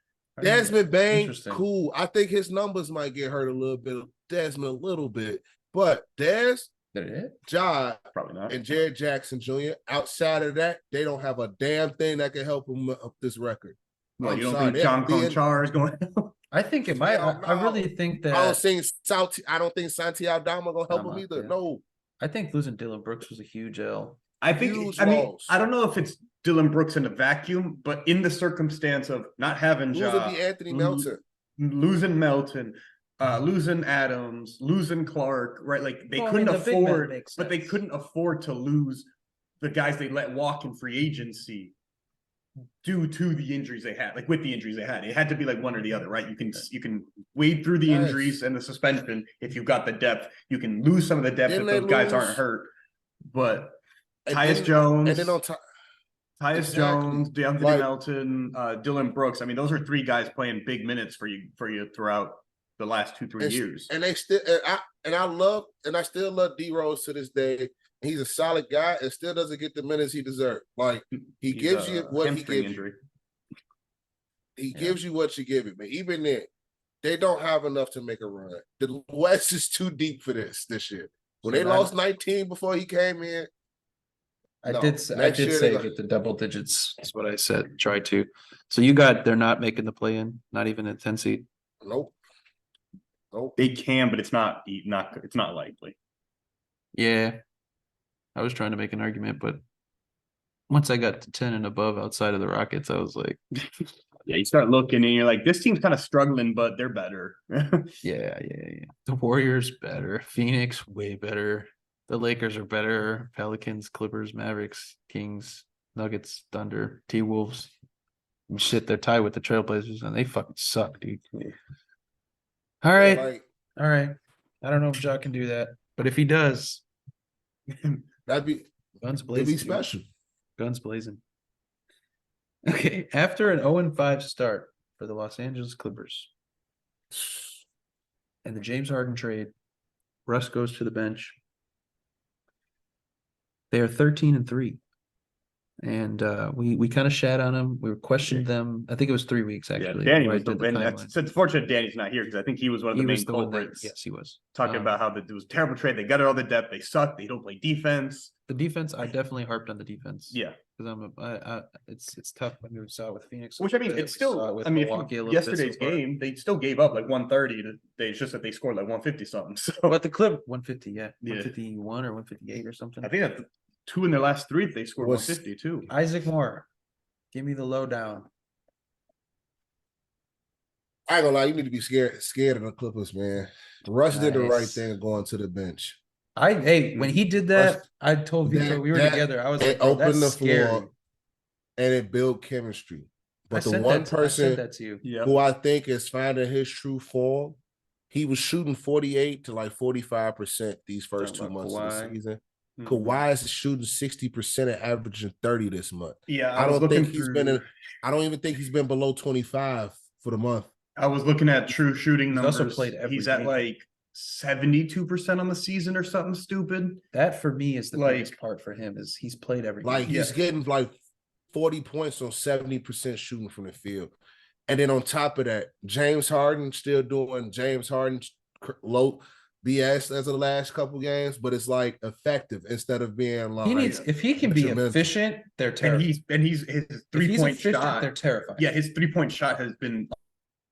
S2: Desmond Bain,
S1: Interesting.
S2: cool. I think his numbers might get hurt a little bit. Desmond a little bit, but Des,
S1: That it?
S2: Ja,
S3: Probably not.
S2: and Jared Jackson Jr. Outside of that, they don't have a damn thing that can help them up this record.
S3: Well,
S2: I'm
S3: you don't
S2: sorry,
S3: think
S2: they
S3: John
S2: have to be in-
S3: Conchar is going?
S1: I think it might.
S2: Hell
S1: I really
S2: no.
S1: think
S2: I don't
S1: that.
S2: think I don't think Santi Aldama gonna help
S1: Aldama,
S2: him either.
S1: yeah.
S2: No,
S1: I think losing Dylan Brooks was a huge L.
S3: I think.
S2: Huge
S3: I mean,
S2: loss.
S3: I don't know if it's Dylan Brooks in a vacuum, but in the circumstance of not having
S2: losing
S3: Ja,
S2: the Anthony
S3: lo-
S2: Melton.
S3: losing Melton, losing Adams, losing Clark, right? Like they
S1: Well, I
S3: couldn't
S1: mean, the big men
S3: afford,
S1: make
S3: but they
S1: sense.
S3: couldn't afford to lose the guys they let walk in free agency due to the injuries they had. Like with the injuries they had, it had to be like one or the other, right? You can wade through the
S2: Yes.
S3: injuries and the suspension if you've got the depth. You can lose some of the depth
S2: Didn't
S3: if
S2: they
S3: those guys aren't
S2: lose-
S3: hurt. But
S2: And
S3: Tyus
S2: then-
S3: Jones,
S2: And then on top,
S3: Tyus
S2: Exactly.
S3: Jones, DeAnthony
S2: Like-
S3: Melton, Dylan Brooks. I mean, those are 3 guys playing big minutes for you throughout the last 2-3 years.
S2: and they still and I still love D Rose to this day. He's a solid guy and still doesn't get the minutes he deserves. Like he
S3: He's
S2: gives you
S3: a
S2: what he
S3: hamstring
S2: gives you.
S3: injury.
S2: He
S1: Yeah.
S2: gives you what you give him. But even then, they don't have enough to make a run. The West is too deep for this year. When
S1: So
S2: they
S1: that-
S2: lost 19 before he came in,
S1: I
S2: No,
S1: did. I
S2: next
S1: did
S2: year
S1: say
S2: they're
S1: get the double digits. Is what I said. Try to. So you got. They're not making the play in. Not even a 10 seed.
S2: nope. Nope.
S3: They can, but it's not likely.
S1: Yeah. I was trying to make an argument, but once I got to 10 and above outside of the Rockets, I was like,
S3: Yeah, you start looking and you're like, this team's kind of struggling, but they're better.
S1: yeah. The Warriors better. Phoenix way better. The Lakers are better. Pelicans, Clippers, Mavericks, Kings, Nuggets, Thunder, T-Wolves. Shit, they're tied with the Trailblazers, and they fucking suck, dude. All right.
S2: Like
S1: All right. I don't know if Ja can do that, but if he does,
S2: that'd be
S1: guns
S2: it'd
S1: blazing.
S2: be
S1: dude.
S2: special.
S1: Guns blazing. Okay, after an 0-5 start for the Los Angeles Clippers and the James Harden trade, Russ goes to the bench. They are 13-3. And we kind of shat on him. We questioned them. I think it was 3 weeks actually.
S3: Danny
S1: where I
S3: was the
S1: did the
S3: and
S1: timeline.
S3: it's fortunate Danny's not here because I think he was one of the
S1: He
S3: main
S1: was the one that,
S3: culprits.
S1: yes, he was
S3: Talking about how it was a terrible trade. They got all the depth. They suck. They don't play defense.
S1: the defense. I definitely harped on the defense.
S3: Yeah,
S1: because it's tough when we saw it with Phoenix.
S3: which I mean, it's still. I mean, yesterday's game, they still gave up like 130. It's just that they scored like 150 something. So,
S1: but the clip 150, yeah, 151 or 158 or something.
S3: I think that 2 in their last 3 they scored 150 too.
S1: Isaac Moore, give me the lowdown.
S2: I ain't gonna lie, you need to be scared of the Clippers, man. Russ did the right thing going to the bench.
S1: When he did that, I told Vito we were together. I was like, bro, that's the scary. Floor
S2: and it built chemistry. But the one person
S1: I said that to you.
S2: Who I think is finding his true form, he was shooting 48 to like 45% these first 2 months of the season. Mm-hmm. Kawhi is shooting 60% and averaging 30 this month.
S3: Yeah,
S2: I don't even think he's been below 25 for the month.
S3: I was looking at true shooting numbers.
S1: Also played
S3: he's at like 72% on the season or something stupid.
S1: That for me is the biggest part for him is he's played every
S2: game. He's getting like 40 points on 70% shooting from the field. And then on top of that, James Harden still doing James Harden low BS as of the last couple games, but it's like effective instead of being like
S1: if he can be efficient, they're terrible.
S3: And he's his 3-point shot.
S1: They're terrifying.
S3: Yeah, his 3-point shot has been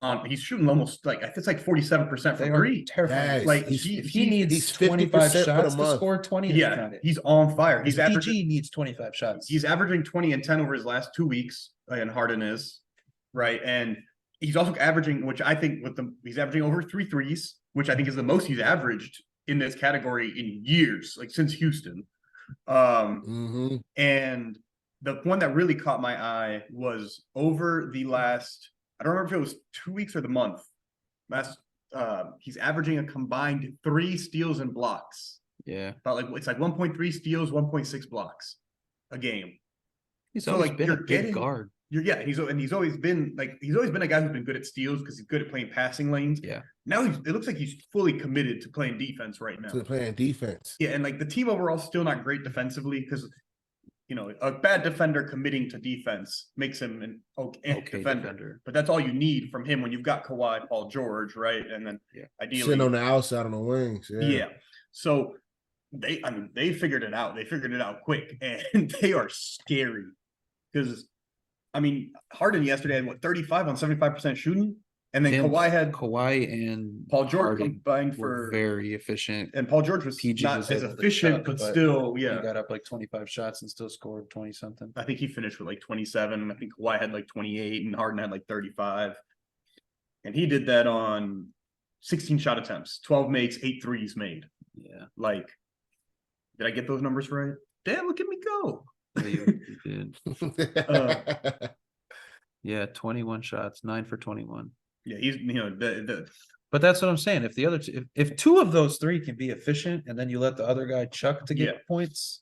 S3: on. He's shooting almost like I think it's like 47% from 3.
S1: Terrifying.
S2: Yes.
S1: Like he needs 25 shots to score 20.
S3: Yeah, he's on fire.
S1: His PG needs 25 shots.
S3: He's averaging 20 and 10 over his last 2 weeks, and Harden is right, and he's also averaging, which I think he's averaging over 3 threes, which I think is the most he's averaged in this category in years, like since Houston. And the one that really caught my eye was over the last, I don't remember if it was 2 weeks or the month. He's averaging a combined 3 steals and blocks.
S1: Yeah.
S3: But it's like 1.3 steals, 1.6 blocks a game.
S1: He's always been a big guard.
S3: He's always been a guy who's been good at steals because he's good at playing passing lanes.
S1: Yeah.
S3: Now it looks like he's fully committed to playing defense right now.
S2: Yeah,
S3: and like the team overall still not great defensively because a bad defender committing to defense makes him an okay defender. But that's all you need from him when you've got Kawhi, Paul George, right? And then ideally
S2: sitting on the outside on the wings.
S3: Yeah. So they figured it out. They figured it out quick, and they are scary because. I mean, Harden yesterday had 35 on 75% shooting, and then
S1: Kawhi and
S3: Paul George
S1: Harden
S3: combined
S1: were very efficient.
S3: And Paul George was
S1: PG
S3: not
S1: was
S3: as efficient, but still,
S1: he got up like 25 shots and still scored 20 something.
S3: I think he finished with like 27. I think Kawhi had like 28, and Harden had like 35. And he did that on 16 shot attempts, 12 makes, 8 threes made.
S1: Yeah,
S3: like, did I get those numbers right? Damn, look at me go.
S1: You did. 21 shots, 9 for 21.
S3: Yeah, he's
S1: But that's what I'm saying. If the other if 2 of those 3 can be efficient, and then you let the other guy chuck to get points,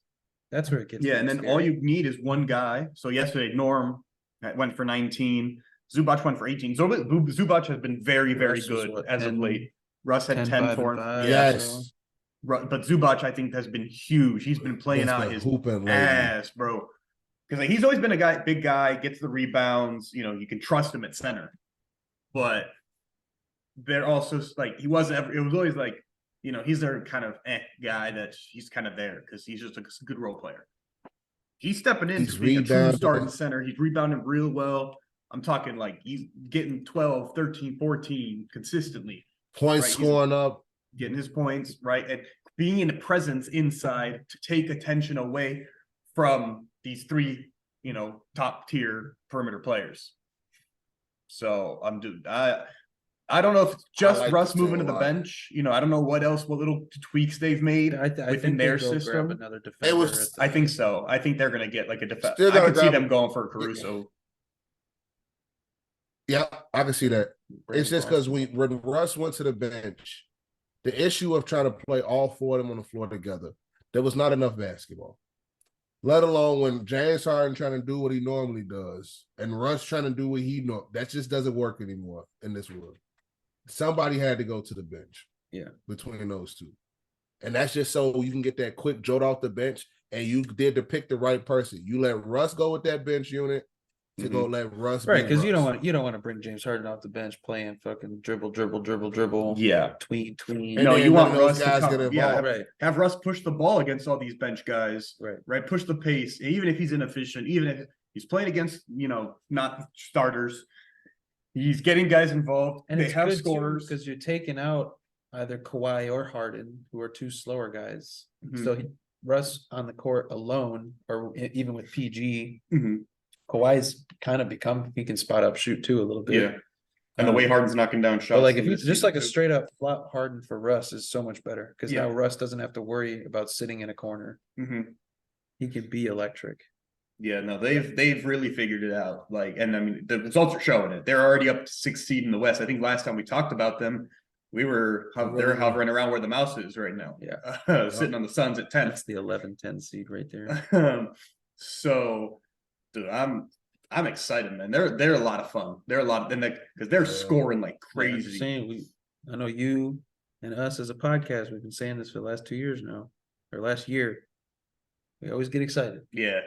S1: that's where it gets.
S3: Yeah, and then all you need is one guy. So yesterday, Norm went for 19. Zubac went for 18. Zubac has been very, very good as of late. Russ had 10 for him.
S2: Yes.
S3: But Zubac, I think, has been huge. He's been playing out his ass, bro. Because he's always been a big guy, gets the rebounds. You can trust him at center. But they're also like it was always like he's their kind of guy that he's kind of there because he's just a good role player. He's stepping into being a true starting center. He's rebounding real well. I'm talking like he's getting 12, 13, 14 consistently.
S2: Points scoring up.
S3: Getting his points, right? And being in a presence inside to take attention away from these 3, top tier perimeter players. So I don't know if it's just Russ moving to the bench. I don't know what little tweaks they've made within their system.
S1: Another defender.
S3: I think so. I think they're going to get like a defender. I could see them going for Caruso.
S2: Yeah, I can see that. It's just because when Russ went to the bench, the issue of trying to play all 4 of them on the floor together, there was not enough basketball. Let alone when James Harden trying to do what he normally does and Russ trying to do what he knows. That just doesn't work anymore in this world. Somebody had to go to the bench.
S1: Yeah,
S2: between those 2. And that's just so you can get that quick jolt off the bench. And you did to pick the right person. You let Russ go with that bench unit to go let Russ
S1: Right,
S2: be
S1: because you don't
S2: Russ.
S1: want to bring James Harden off the bench playing fucking dribble,
S3: Yeah.
S1: tween.
S2: And
S3: No,
S2: then
S3: you
S2: none
S3: want
S2: of those
S3: Russ to
S2: guys
S3: come.
S2: get involved.
S3: Yeah,
S1: Right.
S3: have Russ push the ball against all these bench guys.
S1: Right.
S3: Push the pace, even if he's inefficient, even if he's playing against not starters. He's getting guys involved.
S1: And
S3: they
S1: it's
S3: have
S1: good
S3: scorers.
S1: because you're taking out either Kawhi or Harden, who are two slower guys. So Russ on the court alone, or even with PG, Kawhi's kind of he can spot up shoot too a little bit.
S3: Yeah. And the way Harden's knocking down shots.
S1: But like if
S3: in
S1: you
S3: this
S1: just
S3: season,
S1: like a
S3: too.
S1: straight up flop Harden for Russ is so much better because
S3: Yeah.
S1: now Russ doesn't have to worry about sitting in a corner. He can be electric.
S3: Yeah, no, they've really figured it out. Like, and I mean, the results are showing it. They're already up to 6th seed in the West. I think last time we talked about them, they're hovering around where the mouse is right now.
S1: Yeah,
S3: sitting on the Suns at 10.
S1: That's the 11-10 seed right there.
S3: So, dude, I'm excited, man. They're a lot of fun. They're a lot, because they're scoring like
S1: Yeah, I'm
S3: crazy.
S1: just saying, I know you and us as a podcast, we've been saying this for the last 2 years now, or last year. We always get excited.
S3: Yeah.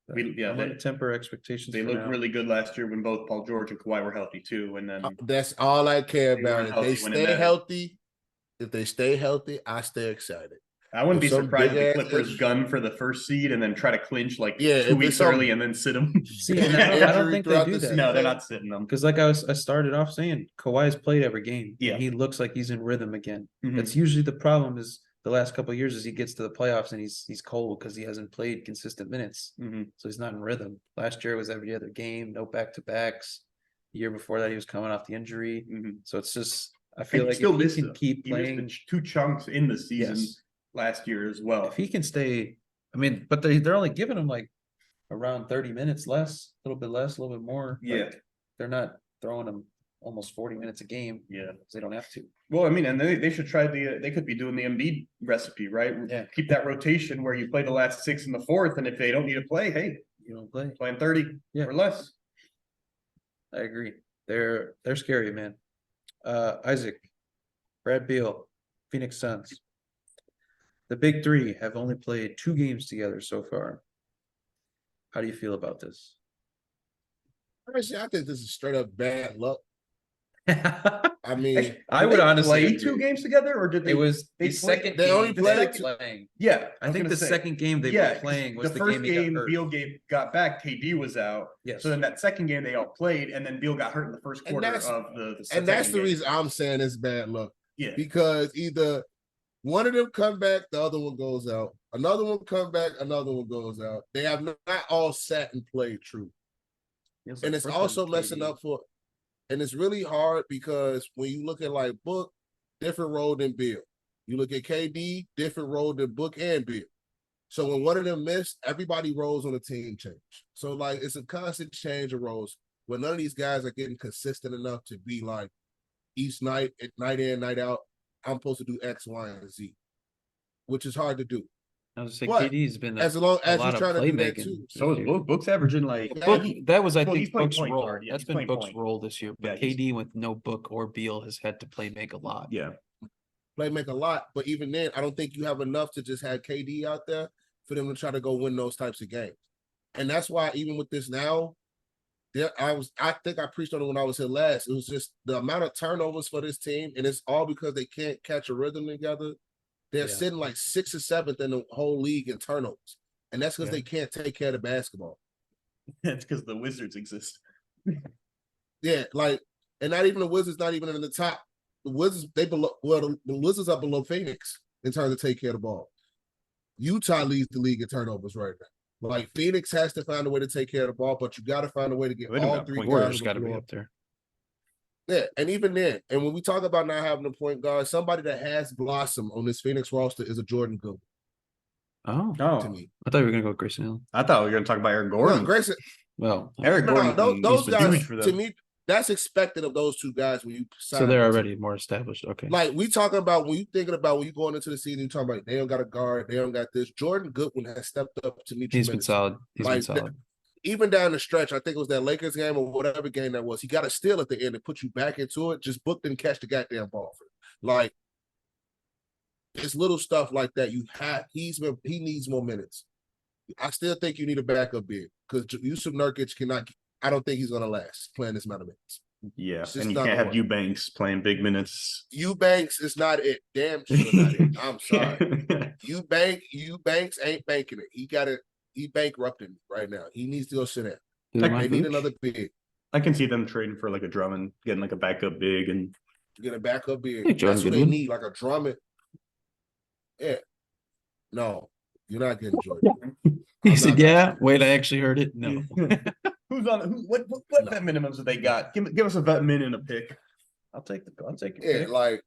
S1: I'm going to temper expectations.
S3: They looked really good last year when both Paul George and Kawhi were healthy too. And then
S2: that's all I care
S3: They
S2: about.
S3: weren't
S2: If
S3: healthy
S2: they
S3: when it
S2: stay
S3: mattered.
S2: healthy, I stay excited.
S3: I wouldn't be
S2: If some
S3: surprised if the
S2: big-ass
S3: Clippers
S2: injury-
S3: gun for the first seed and then try to clinch like
S2: Yeah,
S3: 2
S2: if
S3: weeks
S2: it's some-
S3: early and then sit them.
S1: See, and I don't
S2: Injury
S1: think they
S2: throughout
S1: do
S2: the
S1: that.
S2: season.
S3: No, they're not sitting them.
S1: Because like I started off saying, Kawhi's played every game.
S3: Yeah.
S1: And he looks like he's in rhythm again.
S3: Mhm.
S1: That's usually the problem is the last couple of years is he gets to the playoffs and he's cold because he hasn't played consistent minutes. So he's not in rhythm. Last year was every other game, no back-to-backs. The year before that, he was coming off the injury. So it's just, I feel like
S3: still
S1: if he
S3: missed
S1: can keep
S3: He missed
S1: playing,
S3: 2 chunks in the season
S1: yes,
S3: last year as well.
S1: if he can stay, I mean, but they're only giving him like around 30 minutes less, a little bit less, a little bit more.
S3: Yeah.
S1: Like, they're not throwing him almost 40 minutes a game.
S3: Yeah.
S1: Because they don't have to.
S3: Well, I mean, and they should try they could be doing the Embiid recipe, right?
S1: Yeah.
S3: Keep that rotation where you play the last 6 in the 4th, and if they don't need to play, hey,
S1: You don't play.
S3: playing 30 or less.
S1: I agree. They're scary, man. Isaac, Brad Beal, Phoenix Suns. The big three have only played 2 games together so far. How do you feel about this?
S2: Honestly, I think this is straight up bad luck. I mean,
S1: I would honestly
S3: play
S1: agree.
S3: 2 games together, or did they?
S1: It was
S3: they
S1: the
S3: played-
S1: second
S2: they
S1: game
S2: only
S1: they
S2: played
S1: were playing.
S3: Yeah,
S1: I think the second game they've been playing was the
S3: first
S1: game he got hurt.
S3: Beal got back. KD was out.
S1: Yes.
S3: So then that second game they all played, and then Beal got hurt in the first
S2: And
S3: quarter
S2: that's-
S3: of the
S2: and
S3: second
S2: that's the
S3: game.
S2: reason I'm saying it's bad luck.
S3: Yeah.
S2: Because either one of them come back, the other one goes out. Another one come back, another one goes out. They have not all sat and played true.
S1: Feels
S2: And
S1: like
S2: it's
S1: Brooklyn,
S2: also messing
S1: KD.
S2: up for, and it's really hard because when you look at like Book, different role than Bill. You look at KD, different role than Book and Bill. So when one of them missed, everybody roles on the team change. So like it's a constant change of roles where none of these guys are getting consistent enough to be like each night in, night out, I'm supposed to do X, Y, and Z, which is hard to do.
S1: I was say
S2: But
S1: KD's been
S2: as long as
S1: lot
S2: he's
S1: of
S2: trying to do that
S1: playmaking.
S2: too.
S3: So is Book's averaging like
S1: Book, that was, I
S3: well, he's
S1: think,
S3: playing
S1: Book's
S3: point
S1: role.
S3: guard. Yeah,
S1: That's
S3: he's
S1: been
S3: playing
S1: Book's
S3: point.
S1: role this year. But
S3: Yeah,
S1: KD with no Book or Beal has had to play make a lot.
S3: Yeah.
S2: Play make a lot, but even then, I don't think you have enough to just have KD out there for them to try to go win those types of games. And that's why even with this now, I think I preached on it when I was here last. It was just the amount of turnovers for this team, and it's all because they can't catch a rhythm together. They're sitting like 6th or 7th in the whole league in turnovers. And that's because they can't take care of the basketball.
S3: That's because the Wizards exist.
S2: Yeah, like, and not even the Wizards, not even in the top. The Wizards, the Wizards are below Phoenix in terms of take care of the ball. Utah leads the league in turnovers right now. Like Phoenix has to find a way to take care of the ball, but you got to find a way to get
S3: They don't
S2: all
S3: got
S2: 3
S3: point
S2: guys.
S1: Warriors
S2: on
S1: got
S2: the
S1: to be
S2: floor.
S1: up there.
S2: Yeah, and even then, and when we talk about not having a point guard, somebody that has blossomed on this Phoenix roster is a Jordan Goodwin
S1: Oh,
S2: to me.
S1: I thought you were gonna go Grayson Hill.
S3: I thought we were going to talk about Aaron Gordon.
S2: No, Grayson,
S1: Well,
S3: Eric Gordon,
S2: those
S3: he's
S2: guys
S3: huge for them.
S2: to me, that's expected of those 2 guys when you sign
S1: so they're
S2: them.
S1: already more established. Okay.
S2: Like we talking about when you thinking about when you going into the season, you talking about they don't got a guard, they don't got this. Jordan Goodwin has stepped up to me.
S1: He's been solid. He's been
S2: Like,
S1: solid.
S2: Even down the stretch, I think it was that Lakers game or whatever game that was. He got a steal at the end and put you back into it. Just Book didn't catch the goddamn ball. Like it's little stuff like that. He needs more minutes. I still think you need a backup big because Yusuf Nurkic cannot. I don't think he's going to last playing this amount of minutes.
S3: Yeah, and you can't have Eubanks playing big minutes.
S2: Eubanks is not it. Damn sure not it. I'm sorry. Eubanks ain't banking it. He bankrupted me right now. He needs to go sit down. They need another big.
S3: I can see them trading for like a Drummond, getting like a backup big and
S2: get a backup big. That's what they need, like a Drummond. Yeah. No, you're not getting Jordan.
S1: He said, "Yeah." Wait, I actually heard it. No.
S3: Who's on? What vet minimums have they got? Give us a vet min and a pick.
S1: I'll take your
S2: pick. Like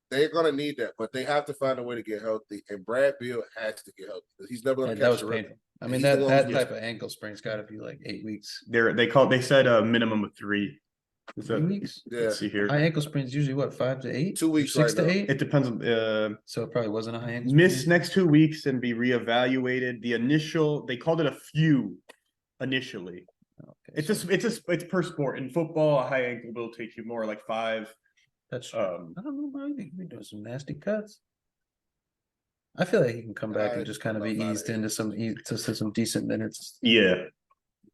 S2: they're gonna need that, but they have to find a way to get healthy. And Brad Beal has to get healthy because he's never gonna catch a rhythm.
S1: I mean, that type of ankle sprain's got to be like 8 weeks.
S3: They said a minimum of 3.
S1: Is that 3 weeks?
S3: Yeah. Let's see here.
S1: High ankle sprains usually what, 5 to 8?
S2: 2 weeks,
S1: 6 to 8.
S3: It depends on.
S1: So it probably wasn't a high ankle.
S3: Miss next 2 weeks and be reevaluated. The initial, they called it a few initially. Okay, it's per sport. In football, a high ankle will take you more like 5.
S1: That's true. I don't know, bro. You be doing some nasty cuts. I feel like he can come back and just kind of be eased into some decent minutes.
S3: Yeah,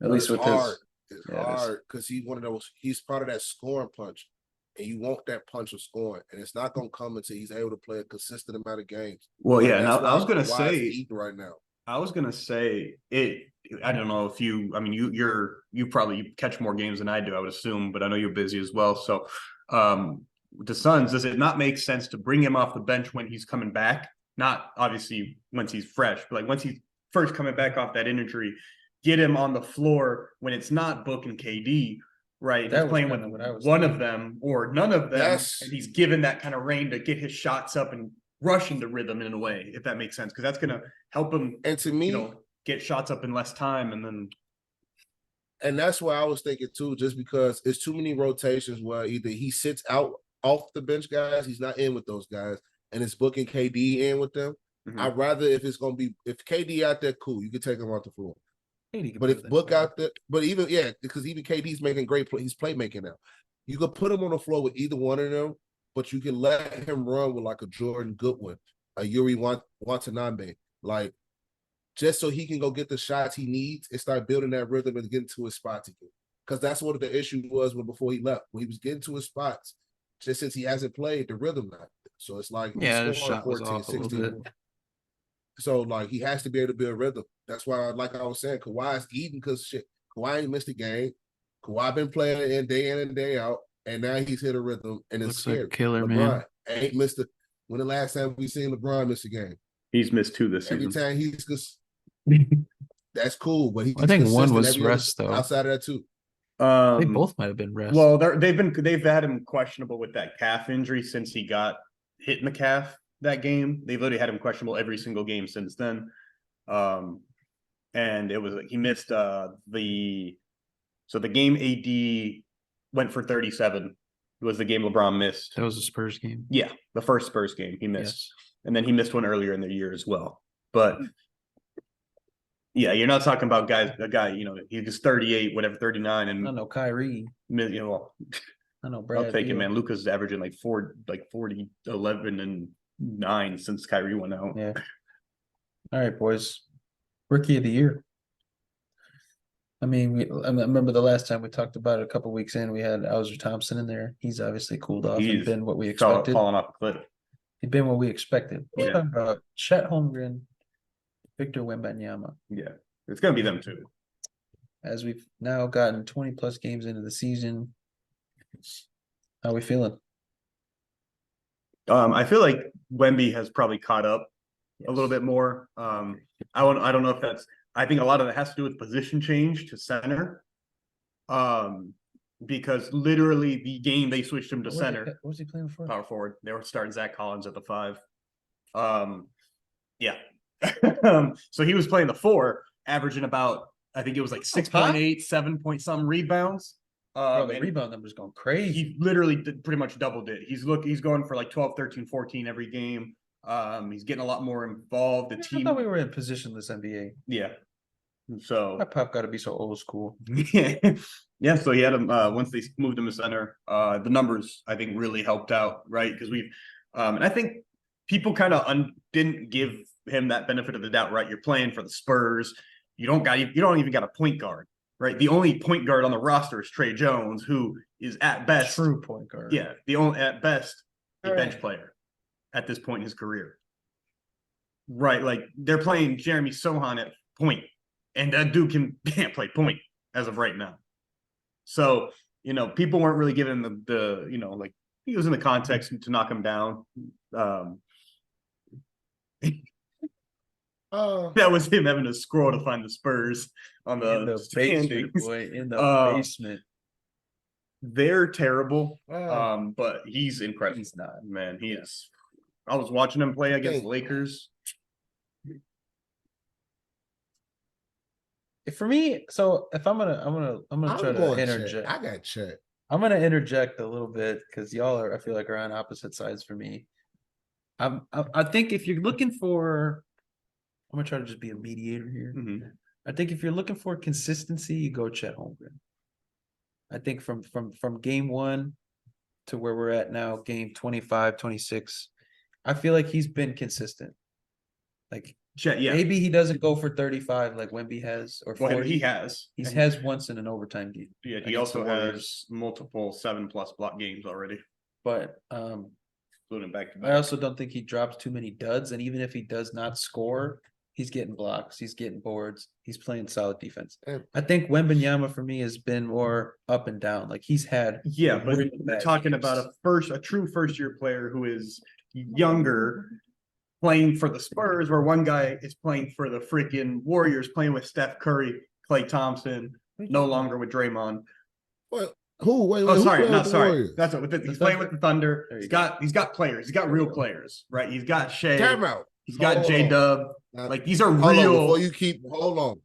S2: at least with hard. It's hard because he's part of that scoring punch, and you want that punch of scoring, and it's not going to come until he's able to play a consistent amount of games.
S3: Well, yeah, and I was going to say
S2: right now.
S3: I was going to say it. I don't know if you. I mean, you probably catch more games than I do. I would assume, but I know you're busy as well. So, the Suns, does it not make sense to bring him off the bench when he's coming back? Not obviously once he's fresh, but like once he's first coming back off that injury, get him on the floor when it's not Book and KD, right? He's playing with one of them or none of them. Yes. And he's given that kind of reign to get his shots up and rushing the rhythm in a way, if that makes sense, because that's going to help him.
S2: And to me,
S3: get shots up in less time,
S2: and that's why I was thinking too, just because it's too many rotations where either he sits out off the bench guys, he's not in with those guys, and it's Book and KD in with them. Mm-hmm. I'd rather if KD out there, cool, you can take him off the floor. But if Book out there, because even KD's making great play, he's playmaking now. You could put him on the floor with either one of them, but you can let him run with like a Jordan Goodwin, a Yuri Watanabe, like just so he can go get the shots he needs and start building that rhythm and getting to his spots again. Because that's what the issue was before he left. When he was getting to his spots, just since he hasn't played, the rhythm not there. So it's like
S1: the shot 14, was off 16.
S2: So like he has to be able to build rhythm. That's why, like I was saying, Kawhi's eating because Kawhi ain't missed a game. Kawhi been playing in and day out, and now he's hit a rhythm and it's scary.
S1: Like killer,
S2: LeBron
S1: man.
S2: Ain't missed it. When the last time we seen LeBron miss a game?
S3: He's missed 2 this season.
S2: Every time he's just that's cool, but
S1: I think one was rest though.
S2: Outside of that too.
S1: They both might have been rest.
S3: Well, they've had him questionable with that calf injury since he got hit in the calf that game. They've literally had him questionable every single game since then. And it was he missed the game AD went for 37. It was the game LeBron missed.
S1: That was a Spurs game.
S3: Yeah, the first Spurs game he missed. Yes. And then he missed one earlier in the year as well. But yeah, you're not talking about a guy, he was 38, whatever, 39. And
S1: I know Kyrie. I know Brad.
S3: I'll take it, man. Luka's averaging like 40, 11, and 9 since Kyrie went out.
S1: Yeah. All right, boys. Rookie of the year. I mean, I remember the last time we talked about it a couple weeks in, we had Alger Thompson in there. He's obviously cooled off and been what we expected.
S3: Falling off the cliff.
S1: He's been what we expected. We're talking about Chet Holmgren, Victor Wembanyama.
S3: Yeah, it's going to be them too.
S1: As we've now gotten 20-plus games into the season, how are we feeling?
S3: I feel like Wemby has probably caught up a little bit more. I don't know if that's – I think a lot of that has to do with position change to center. Because literally the game they switched him to center.
S1: What was he playing for?
S3: Power forward. They were starting Zach Collins at the 5. Yeah. So he was playing the 4, averaging about, I think it was like 6.8, 7 point some rebounds.
S1: The rebound number's going crazy.
S3: He literally pretty much doubled it. He's going for like 12, 13, 14 every game. He's getting a lot more involved.
S1: I thought we were in positionless NBA.
S3: Yeah. So
S1: my pop got to be so old school.
S3: Yeah. So he had him once they moved him to center. The numbers I think really helped out, right? Because and I think people kind of didn't give him that benefit of the doubt, right? You're playing for the Spurs. You don't even got a point guard, right? The only point guard on the roster is Trey Jones, who is at best
S1: true point guard.
S3: Yeah, the only at best a
S1: All
S3: bench
S1: right.
S3: player at this point in his career. Right, like they're playing Jeremy Sohan at point, and that dude can't play point as of right now. So, people weren't really giving him the like he was in the context to knock him down. That was him having to scroll to find the Spurs on the
S1: basement, boy, in the basement.
S3: They're terrible, but he's incredible. He's not, man. He is. I was watching him play against the Lakers.
S1: For me, so if I'm gonna try to interject.
S2: I got Chet.
S1: I'm gonna interject a little bit because y'all I feel like are on opposite sides for me. I think if you're looking for, I'm gonna try to just be a mediator here.
S3: Mm-hmm.
S1: I think if you're looking for consistency, you go Chet Holmgren. I think from game 1 to where we're at now, game 25, 26, I feel like he's been consistent. Like
S3: Chet, yeah.
S1: Maybe he doesn't go for 35 like Wemby has, or 40.
S3: Well, he has.
S1: He has once in an overtime game.
S3: Yeah, he also has multiple 7+ block games already.
S1: But
S3: including back to
S1: I
S3: back.
S1: also don't think he drops too many duds, and even if he does not score, he's getting blocks, he's getting boards, he's playing solid defense. I think Wembanyama for me has been more up and down. Like he's had
S3: but we're talking about a true first year player who is younger, playing for the Spurs, where one guy is playing for the freaking Warriors, playing with Steph Curry, Klay Thompson, no longer with Draymond.
S2: What? Who? Wait,
S3: sorry.
S2: Warriors?
S3: That's what he's playing with the Thunder. He's got players. He's got real players, right? He's got Shea.
S2: Time out.
S3: He's got J-Dub. Like these are
S2: hold
S3: real.
S2: On, before you keep, hold on.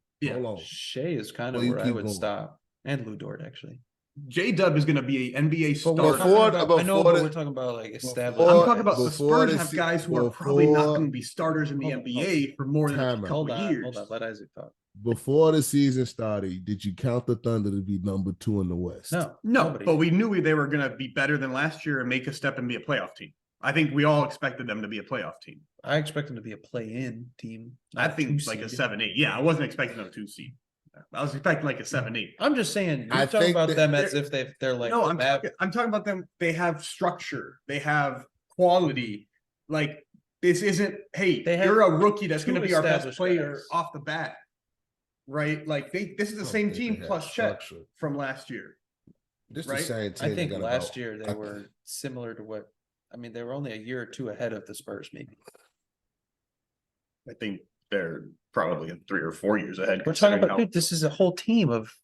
S1: Shea is kind of where I would stop, and Lou Dort actually.
S3: J-Dub is going to be an NBA star.
S1: I know, but we're talking about like established.
S3: I'm talking about the Spurs have guys who are probably not going to be starters in the NBA for more than a couple years.
S1: Hold on, let Isaac talk.
S2: Before the season started, did you count the Thunder to be number 2 in the West?
S3: No, but we knew they were going to be better than last year and make a step and be a playoff team. I think we all expected them to be a playoff team.
S1: I expect them to be a play-in team.
S3: I think like a 7-8. Yeah, I wasn't expecting them a 2 seed. I was expecting like a 7-8.
S1: I'm just saying, you're talking about them as if they're like.
S3: No, I'm talking about them. They have structure. They have quality. Like this isn't. Hey, you're a rookie that's going to be our best player off the bat, right? Like this is the same team plus Chet from last year.
S2: This right? The same team.
S1: I think last year they were similar to what. I mean, they were only a year or 2 ahead of the Spurs, maybe.
S3: I think they're probably 3 or 4 years ahead.
S1: We're talking about, dude, this is a whole team of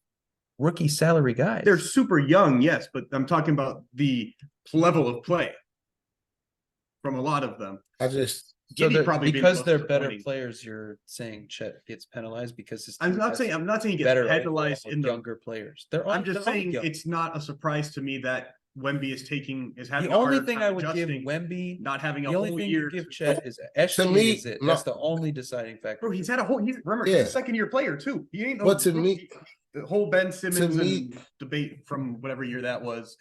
S1: rookie salary guys.
S3: They're super young, yes, but I'm talking about the level of play from a lot of them.
S1: Probably because they're better players. You're saying Chet gets penalized because his
S3: I'm not saying he gets penalized in the
S1: younger players.
S3: I'm just saying it's not a surprise to me that Wemby is having
S1: the only thing I would give Wemby
S3: not having a
S1: whole year. The only thing you give Chet is SG is it. That's the only deciding factor.
S3: Bro, he's had a whole. Remember, he's a second-year player too. He ain't no.
S2: But to me,
S3: the whole Ben Simmons debate from whatever year that was.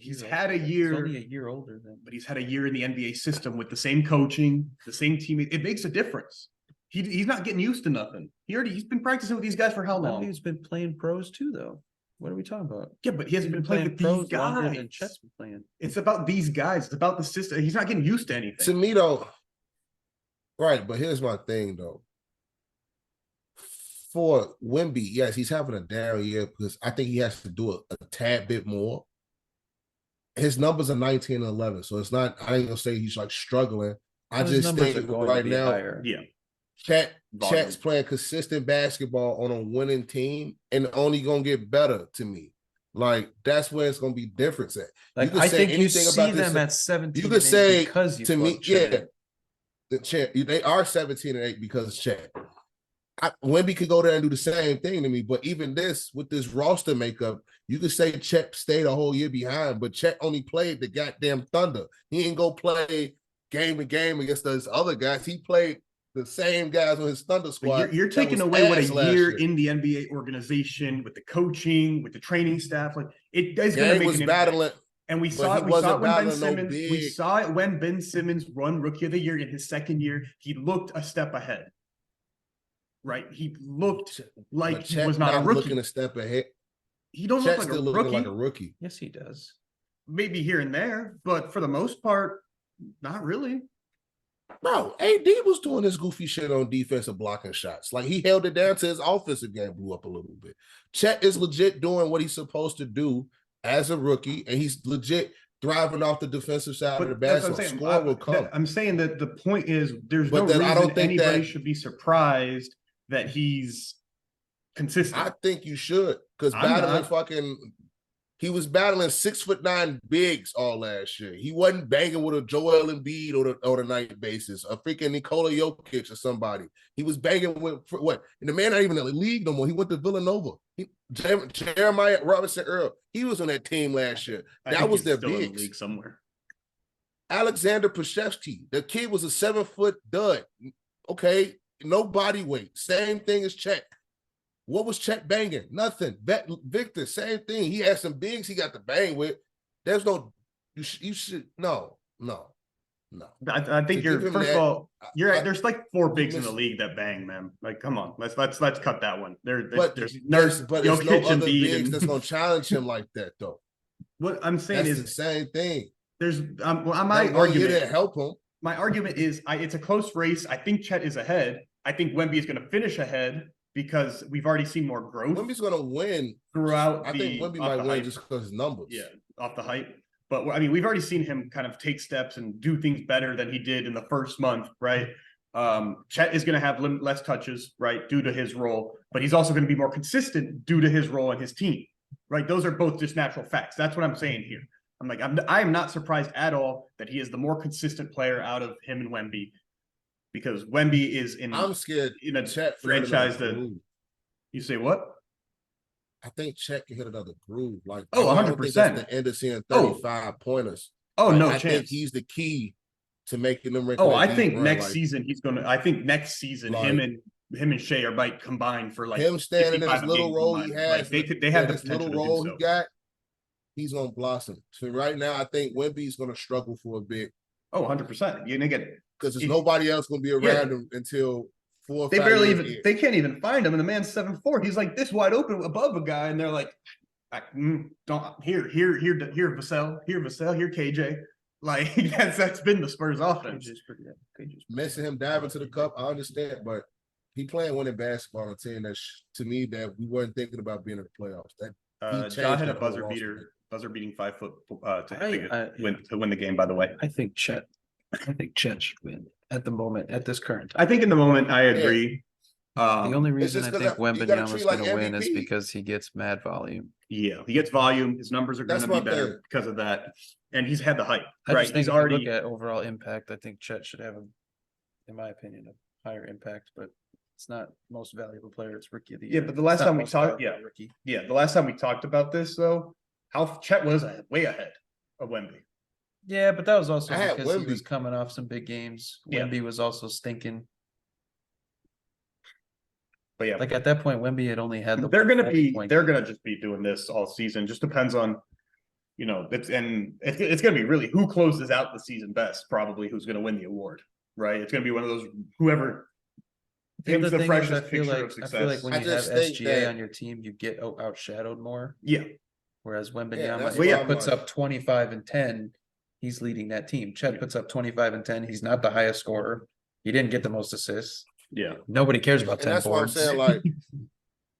S3: He's had a year.
S1: He's only a year older than.
S3: But he's had a year in the NBA system with the same coaching, the same team. It makes a difference. He's not getting used to nothing. He's been practicing with these guys for how long?
S1: He's been playing pros too, though. What are we talking about?
S3: Yeah, but he hasn't been playing with these guys.
S1: Than Chet's been playing.
S3: It's about these guys. It's about the system. He's not getting used to anything.
S2: To me, though, right, but here's my thing, though. For Wemby, yes, he's having a down year because I think he has to do a tad bit more. His numbers are 19 and 11, so it's not, I ain't going to say he's like struggling. I just think right now, Chet's playing consistent basketball on a winning team and only gonna get better to me. Like that's where it's gonna be different at.
S1: Like I think you see them at 17.
S2: You could say
S1: because you
S2: to me, the Chet, they are 17 and 8 because of Chet. Wemby could go there and do the same thing to me, but even with this roster makeup, you could say Chet stayed a whole year behind, but Chet only played the goddamn Thunder. He didn't go play game to game against those other guys. He played the same guys on his Thunder squad.
S3: You're taking away what a year in the NBA organization with the coaching, with the training staff, like it is going to make
S2: an battling.
S3: And we saw it when Ben Simmons. We saw it when Ben Simmons won Rookie of the Year in his second year. He looked a step ahead. Right? He looked like he was not a rookie.
S2: Looking a step ahead.
S3: He don't
S2: Chet's
S3: look like
S2: still
S3: a
S2: looking like a rookie.
S1: Yes, he does.
S3: Maybe here and there, but for the most part, not really.
S2: Bro, AD was doing this goofy shit on defensive blocking shots. Like, he held it down to his offensive game blew up a little bit. Chet is legit doing what he's supposed to do as a rookie, and he's legit thriving off the defensive side of the basketball. Score will come.
S3: I'm saying that the point is there's no reason anybody should be surprised that he's consistent.
S2: I think you should, because he was battling 6'9" bigs all last year. He wasn't banging with a Joel Embiid on a night basis, a freaking Nikola Jokic or somebody. He was banging with what? And the man not even in the league no more. He went to Villanova. Jeremiah Robinson Earl. He was on that team last year. That was their bigs.
S3: In the league somewhere.
S2: Alexander Pashevsky. The kid was a 7-foot dud. Okay, no body weight. Same thing as Chet. What was Chet banging? Nothing. Victor, same thing. He had some bigs he got to bang with. There's no, you should, no.
S3: I think you're, first of all, you're right. There's like 4 bigs in the league that bang, man. Like, come on, let's cut that one. There's no other bigs that's going to challenge him like that, though. What I'm saying is
S2: the same thing.
S3: There's, my argument
S2: didn't help him.
S3: My argument is, it's a close race. I think Chet is ahead. I think Wemby is going to finish ahead, because we've already seen more growth.
S2: Wemby's going to win
S3: throughout.
S2: I think Wemby might win just because his numbers.
S3: Yeah, off the hype. But I mean, we've already seen him kind of take steps and do things better than he did in the first month, right? Chet is going to have less touches, right, due to his role, but he's also going to be more consistent due to his role and his team, right? Those are both just natural facts. That's what I'm saying here. I'm like, I am not surprised at all that he is the more consistent player out of him and Wemby. Because Wemby is
S2: I'm scared
S3: in a
S2: Chet
S3: franchise that you say what?
S2: I think Chet can hit another groove. Like,
S3: 100%.
S2: That's the end of seeing 35 pointers.
S3: Oh,
S2: like,
S3: no
S2: I
S3: chance.
S2: think he's the key to making them.
S3: I think next season he's gonna. I think next season him and Shea might combine for like
S2: him standing in his little role he has.
S3: Like they have the
S2: this
S3: potential
S2: little role
S3: to do so.
S2: He got. He's gonna blossom. So right now, I think Wemby's gonna struggle for a bit.
S3: 100%. You nigga.
S2: Because there's nobody else going to be around him until 4 or 5
S3: They barely
S2: years
S3: even, they can't even find him. And the man's 7'4". He's like this wide open above a guy. And they're like, don't, here, Vassell, here, KJ. Like, that's been the Spurs offense.
S2: Missing him diving to the cup, I understand. But he playing winning basketball on a team that, to me, that we weren't thinking about being in the playoffs. That
S3: John had a buzzer beating 5 foot to win the game, by the way.
S1: I think Chet should win at the moment, at this current time.
S3: I think in the moment, I agree.
S1: The only reason I think Wembanyama is going to win is because he gets mad volume.
S3: Yeah, he gets volume. His numbers are going to be better because of that. And he's had the hype.
S1: I just think if you look at overall impact, I think Chet should have, in my opinion, a higher impact, but it's not most valuable player. It's Rookie of the Year.
S3: Yeah, but the last time we talked, the last time we talked about this, though, how Chet was way ahead of Wemby.
S1: Yeah, but that was also because he was coming off some big games. Wemby was also stinking.
S3: But yeah,
S1: like at that point, Wemby had only had
S3: they're gonna just be doing this all season. Just depends on, it's gonna be really who closes out the season best, probably who's gonna win the award, right? It's gonna be one of those whoever paints the freshest picture of success.
S1: I feel like when you have SGA on your team, you get outshadowed more.
S3: Yeah.
S1: Whereas Wembanyama puts up 25 and 10. He's leading that team. Chet puts up 25 and 10. He's not the highest scorer. He didn't get the most assists.
S3: Yeah.
S1: Nobody cares about 10
S2: that's
S1: boards.
S2: That's what I'm saying. Like,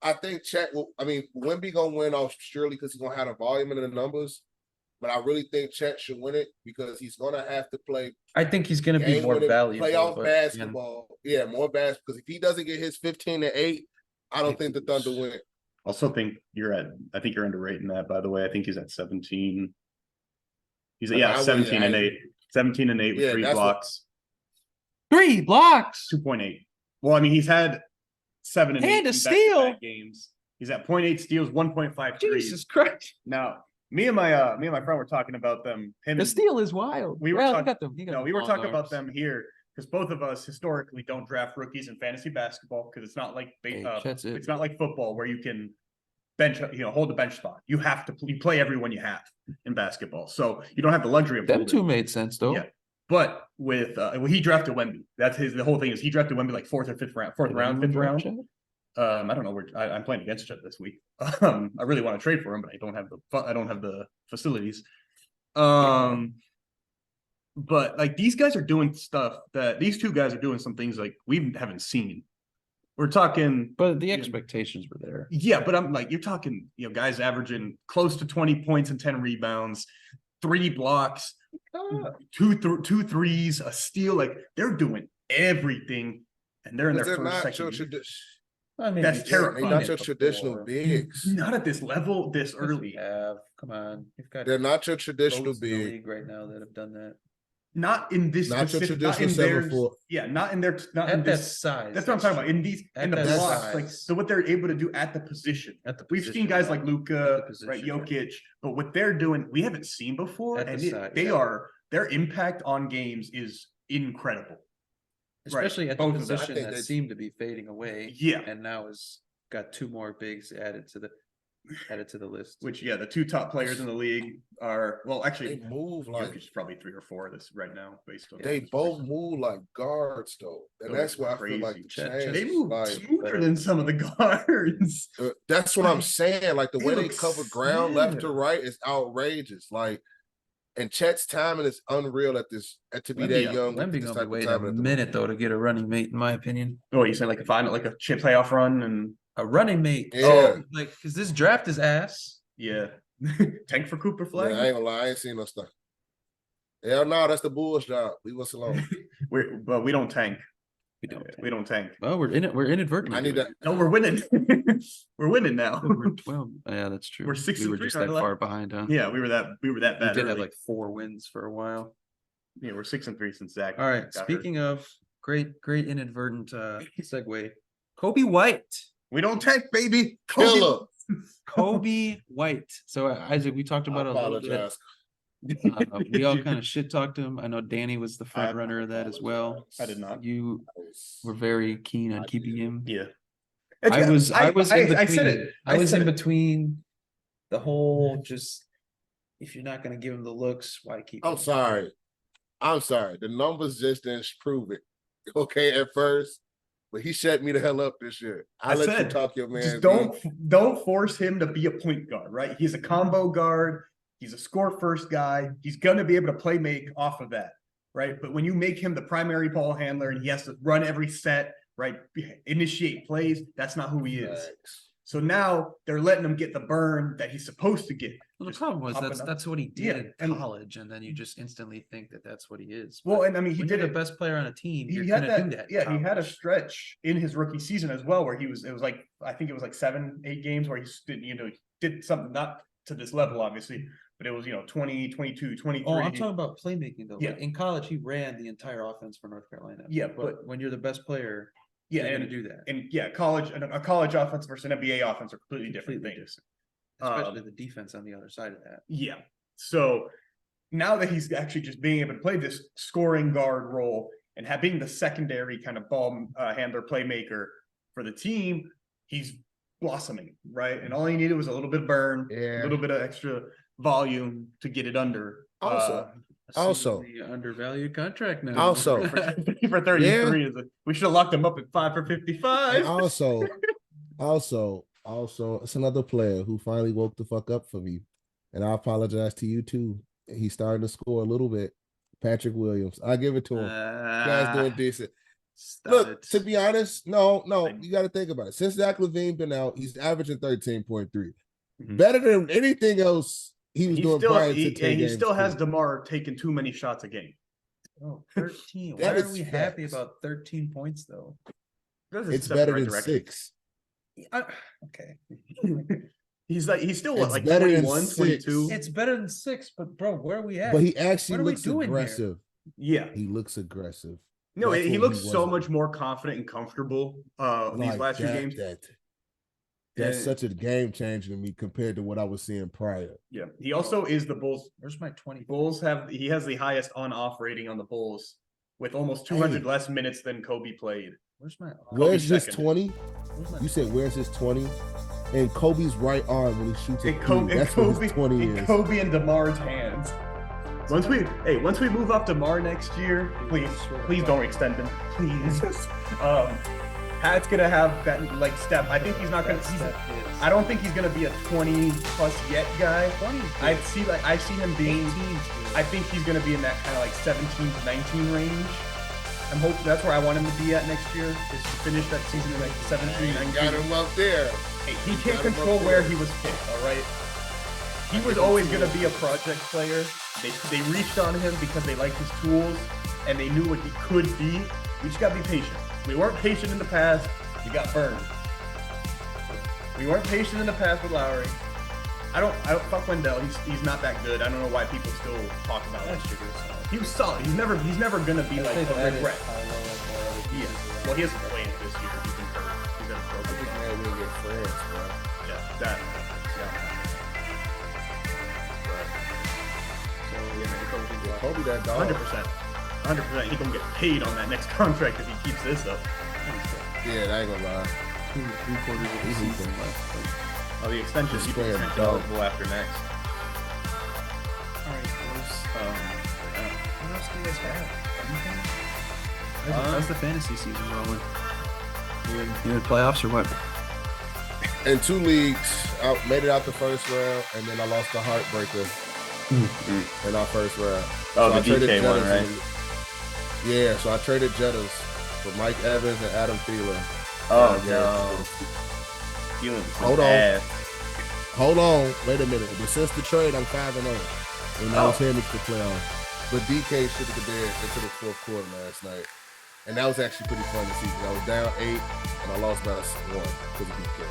S2: I think Chet Wemby going to win off surely because he's going to have the volume and the numbers. But I really think Chet should win it because he's going to have to play.
S1: I think he's going to be more valuable.
S2: Playoff basketball. Yeah, more basketball. Because if he doesn't get his 15 to 8, I don't think the Thunder win.
S3: Also think I think you're underrating that, by the way. I think he's at 17. He's 17 and 8. 17 and 8 with 3 blocks.
S1: 3 blocks.
S3: 2.8. Well, I mean, he's had 7 and 8
S1: and a steal
S3: games. He's at 0.8 steals, 1.5
S1: Jesus Christ.
S3: Now, me and my friend were talking about them.
S1: The steal is wild.
S3: We were talking about them here because both of us historically don't draft rookies in fantasy basketball because it's not like it's not like football where you can hold the bench spot. You have to you play everyone you have in basketball. So you don't have the luxury of
S1: Them
S3: holding.
S1: two made sense though.
S3: Yeah. But with he drafted Wemby. That's the whole thing is he drafted Wemby like fourth round, fifth round. I don't know where I'm playing against Chet this week. I really want to trade for him, but I don't have the facilities. But like these guys are doing stuff that these two guys are doing some things like we haven't seen. We're talking,
S1: but the expectations were there.
S3: Yeah, but I'm like, you're talking, guys averaging close to 20 points and 10 rebounds, 3 blocks, two threes, a steal. Like they're doing everything, and they're in their first, second. That's terrible.
S2: They're not your traditional bigs.
S3: Not at this level, this early.
S1: Come on,
S2: they're not your traditional big
S1: right now that have done that.
S3: Not in this.
S2: Not your traditional 7-4.
S3: Yeah, not in their. Not
S1: at
S3: in
S1: that
S3: this
S1: size.
S3: That's what I'm talking about. In these, in the blocks,
S1: size.
S3: like so, what they're able to do at the position. We've seen guys like Luka, right, Jokic, but what they're doing, we haven't seen before, and their impact on games is incredible.
S1: Especially at the position that seemed to be fading away.
S3: Yeah,
S1: and now has got 2 more bigs added to the list.
S3: Which the 2 top players in the league are actually
S2: they move like
S3: Jokic's probably 3 or 4 this right now based on
S2: they both move like guards though, and that's why I feel like
S3: they move smoother than some of the guards.
S2: That's what I'm saying. Like the way they cover ground left to right is outrageous. Like. And Chet's timing is unreal to be that young.
S1: Wemby gonna be waiting a minute though to get a running mate, in my opinion.
S3: Oh, you saying like a chip playoff run and
S1: a running mate?
S2: Yeah,
S1: because this draft is ass.
S3: Yeah, tank for Cooper Flag.
S2: Yeah, I ain't gonna lie, I ain't seen no stuff. Hell no, that's the Bulls' job. Leave us alone.
S3: But we don't tank.
S1: We don't tank.
S3: Well,
S1: we're inadvertently.
S2: I need that.
S3: No, we're winning. We're winning now.
S1: Yeah, that's true.
S3: We're 6
S1: We were just that far behind, huh?
S3: Yeah, we were that bad.
S1: We did have like 4 wins for a while.
S3: Yeah, we're 6-3 since Zach.
S1: All right. Speaking of great inadvertent segue, Kobe White.
S3: We don't tank, baby.
S2: Killer.
S1: Kobe White. So Isaac, we talked about it a little bit. We all kind of shit talked him. I know Danny was the front runner of that as well.
S3: I did not.
S1: You were very keen on keeping him.
S3: Yeah.
S1: I was in between.
S3: I said it.
S1: I was in between the whole just if you're not going to give him the looks, why keep him?
S2: I'm sorry. The numbers just didn't prove it. Okay, at first. But he shut me the hell up this year. I let you talk your man.
S3: Just don't force him to be a point guard, right? He's a combo guard. He's a score first guy. He's going to be able to play make off of that, right? But when you make him the primary ball handler and he has to run every set, right, initiate plays, that's not who he is. So now they're letting him get the burn that he's supposed to get.
S1: Well, the problem was that's what he did in college, and then you just instantly think that that's what he is.
S3: Well, and I mean, he did
S1: the best player on a team.
S3: He had that. Yeah, he had a stretch in his rookie season as well where it was like I think it was like 7-8 games where he did something not to this level, obviously. But it was, 20, 22, 23.
S1: Oh, I'm talking about playmaking, though.
S3: Yeah.
S1: Like in college, he ran the entire offense for North Carolina.
S3: Yeah,
S1: but when you're the best player,
S3: you're
S1: going to do that.
S3: And a college offense versus an NBA offense are completely different things.
S1: Especially the defense on the other side of that.
S3: Yeah. So now that he's actually just being able to play this scoring guard role and being the secondary kind of ball handler playmaker for the team, he's blossoming, right? And all he needed was a little bit of burn, a little bit of extra volume to get it under.
S2: Also,
S1: the undervalued contract now.
S2: Also,
S3: for 33, we should have locked him up at 5 for 55.
S2: Also, it's another player who finally woke the fuck up for me, and I apologize to you too. He's starting to score a little bit. Patrick Williams, I give it to him. You guys doing decent. Look, to be honest, no, you got to think about it. Since Zach LaVine been out, he's averaging 13.3, better than anything else. He
S3: still has DeMar taking too many shots a game.
S1: Oh, 13. Why are we happy about 13 points though?
S2: It's better than 6.
S3: Okay. He's still like
S2: better
S3: 21, 22.
S1: It's better than 6, but bro, where are we at?
S2: But he actually looks aggressive.
S3: Yeah.
S2: He looks aggressive.
S3: No, he looks so much more confident and comfortable these last 2 games.
S2: That's such a game changer to me compared to what I was seeing prior.
S3: Yeah. He also is the Bulls.
S1: Where's my 20?
S3: He has the highest on-off rating on the Bulls with almost 200 less minutes than Kobe played.
S2: Where's his 20? You said where's his 20? in Kobe's right arm when he shoots a
S3: In
S2: three. That's what his 20 is.
S3: Kobe and DeMar's hands. Once we move up DeMar next year, please don't extend him, please. Pat's gonna have that like step. I think he's not gonna. I don't think he's gonna be a 20+ yet guy. I see him being. I think he's gonna be in that kind of like 17 to 19 range. I'm hoping that's where I want him to be at next year. Is to finish that season in like 17, 19.
S2: Got him up there.
S3: Hey, he can't control where he was picked. All right. He was always gonna be a project player. They reached on him because they liked his tools and they knew what he could be. We just gotta be patient. We weren't patient in the past. We got burned. We weren't patient in the past with Lowry. I don't fuck Wendell. He's not that good. I don't know why people still talk about him. He was solid. He's never gonna be like a regret. Yeah. Well, he hasn't played this year. He's been hurt. He's been broken.
S2: I think man, we'll get friends, bro.
S3: Yeah, that. Yeah.
S1: So yeah, man,
S2: Kobe that dog.
S3: 100%. 100%. He gonna get paid on that next contract if he keeps this up.
S2: Yeah, I ain't gonna lie.
S1: 2 3/4 of the season left.
S3: Oh, the extension.
S2: Just
S3: He's
S2: playing
S3: extension
S2: dog.
S3: eligible after next.
S1: All right, boys. What else do you guys have? Anything? How's the fantasy season rolling? You in playoffs or what?
S2: In 2 leagues, I made it out the first round, and then I lost the heartbreaker in our first round.
S3: Oh,
S2: I
S3: the
S2: traded
S3: DK one,
S2: Jettas
S3: right?
S2: Yeah, so I traded Jettas for Mike Evans and Adam Thielen.
S3: Oh,
S2: Yeah.
S3: no.
S2: Hold on. Wait a minute. But since the trade, I'm 5-0. And I was headed to the playoffs. But DK shit the bed into the 4th quarter last night. And that was actually pretty fun to see because I was down 8 and I lost by 1 because of DK.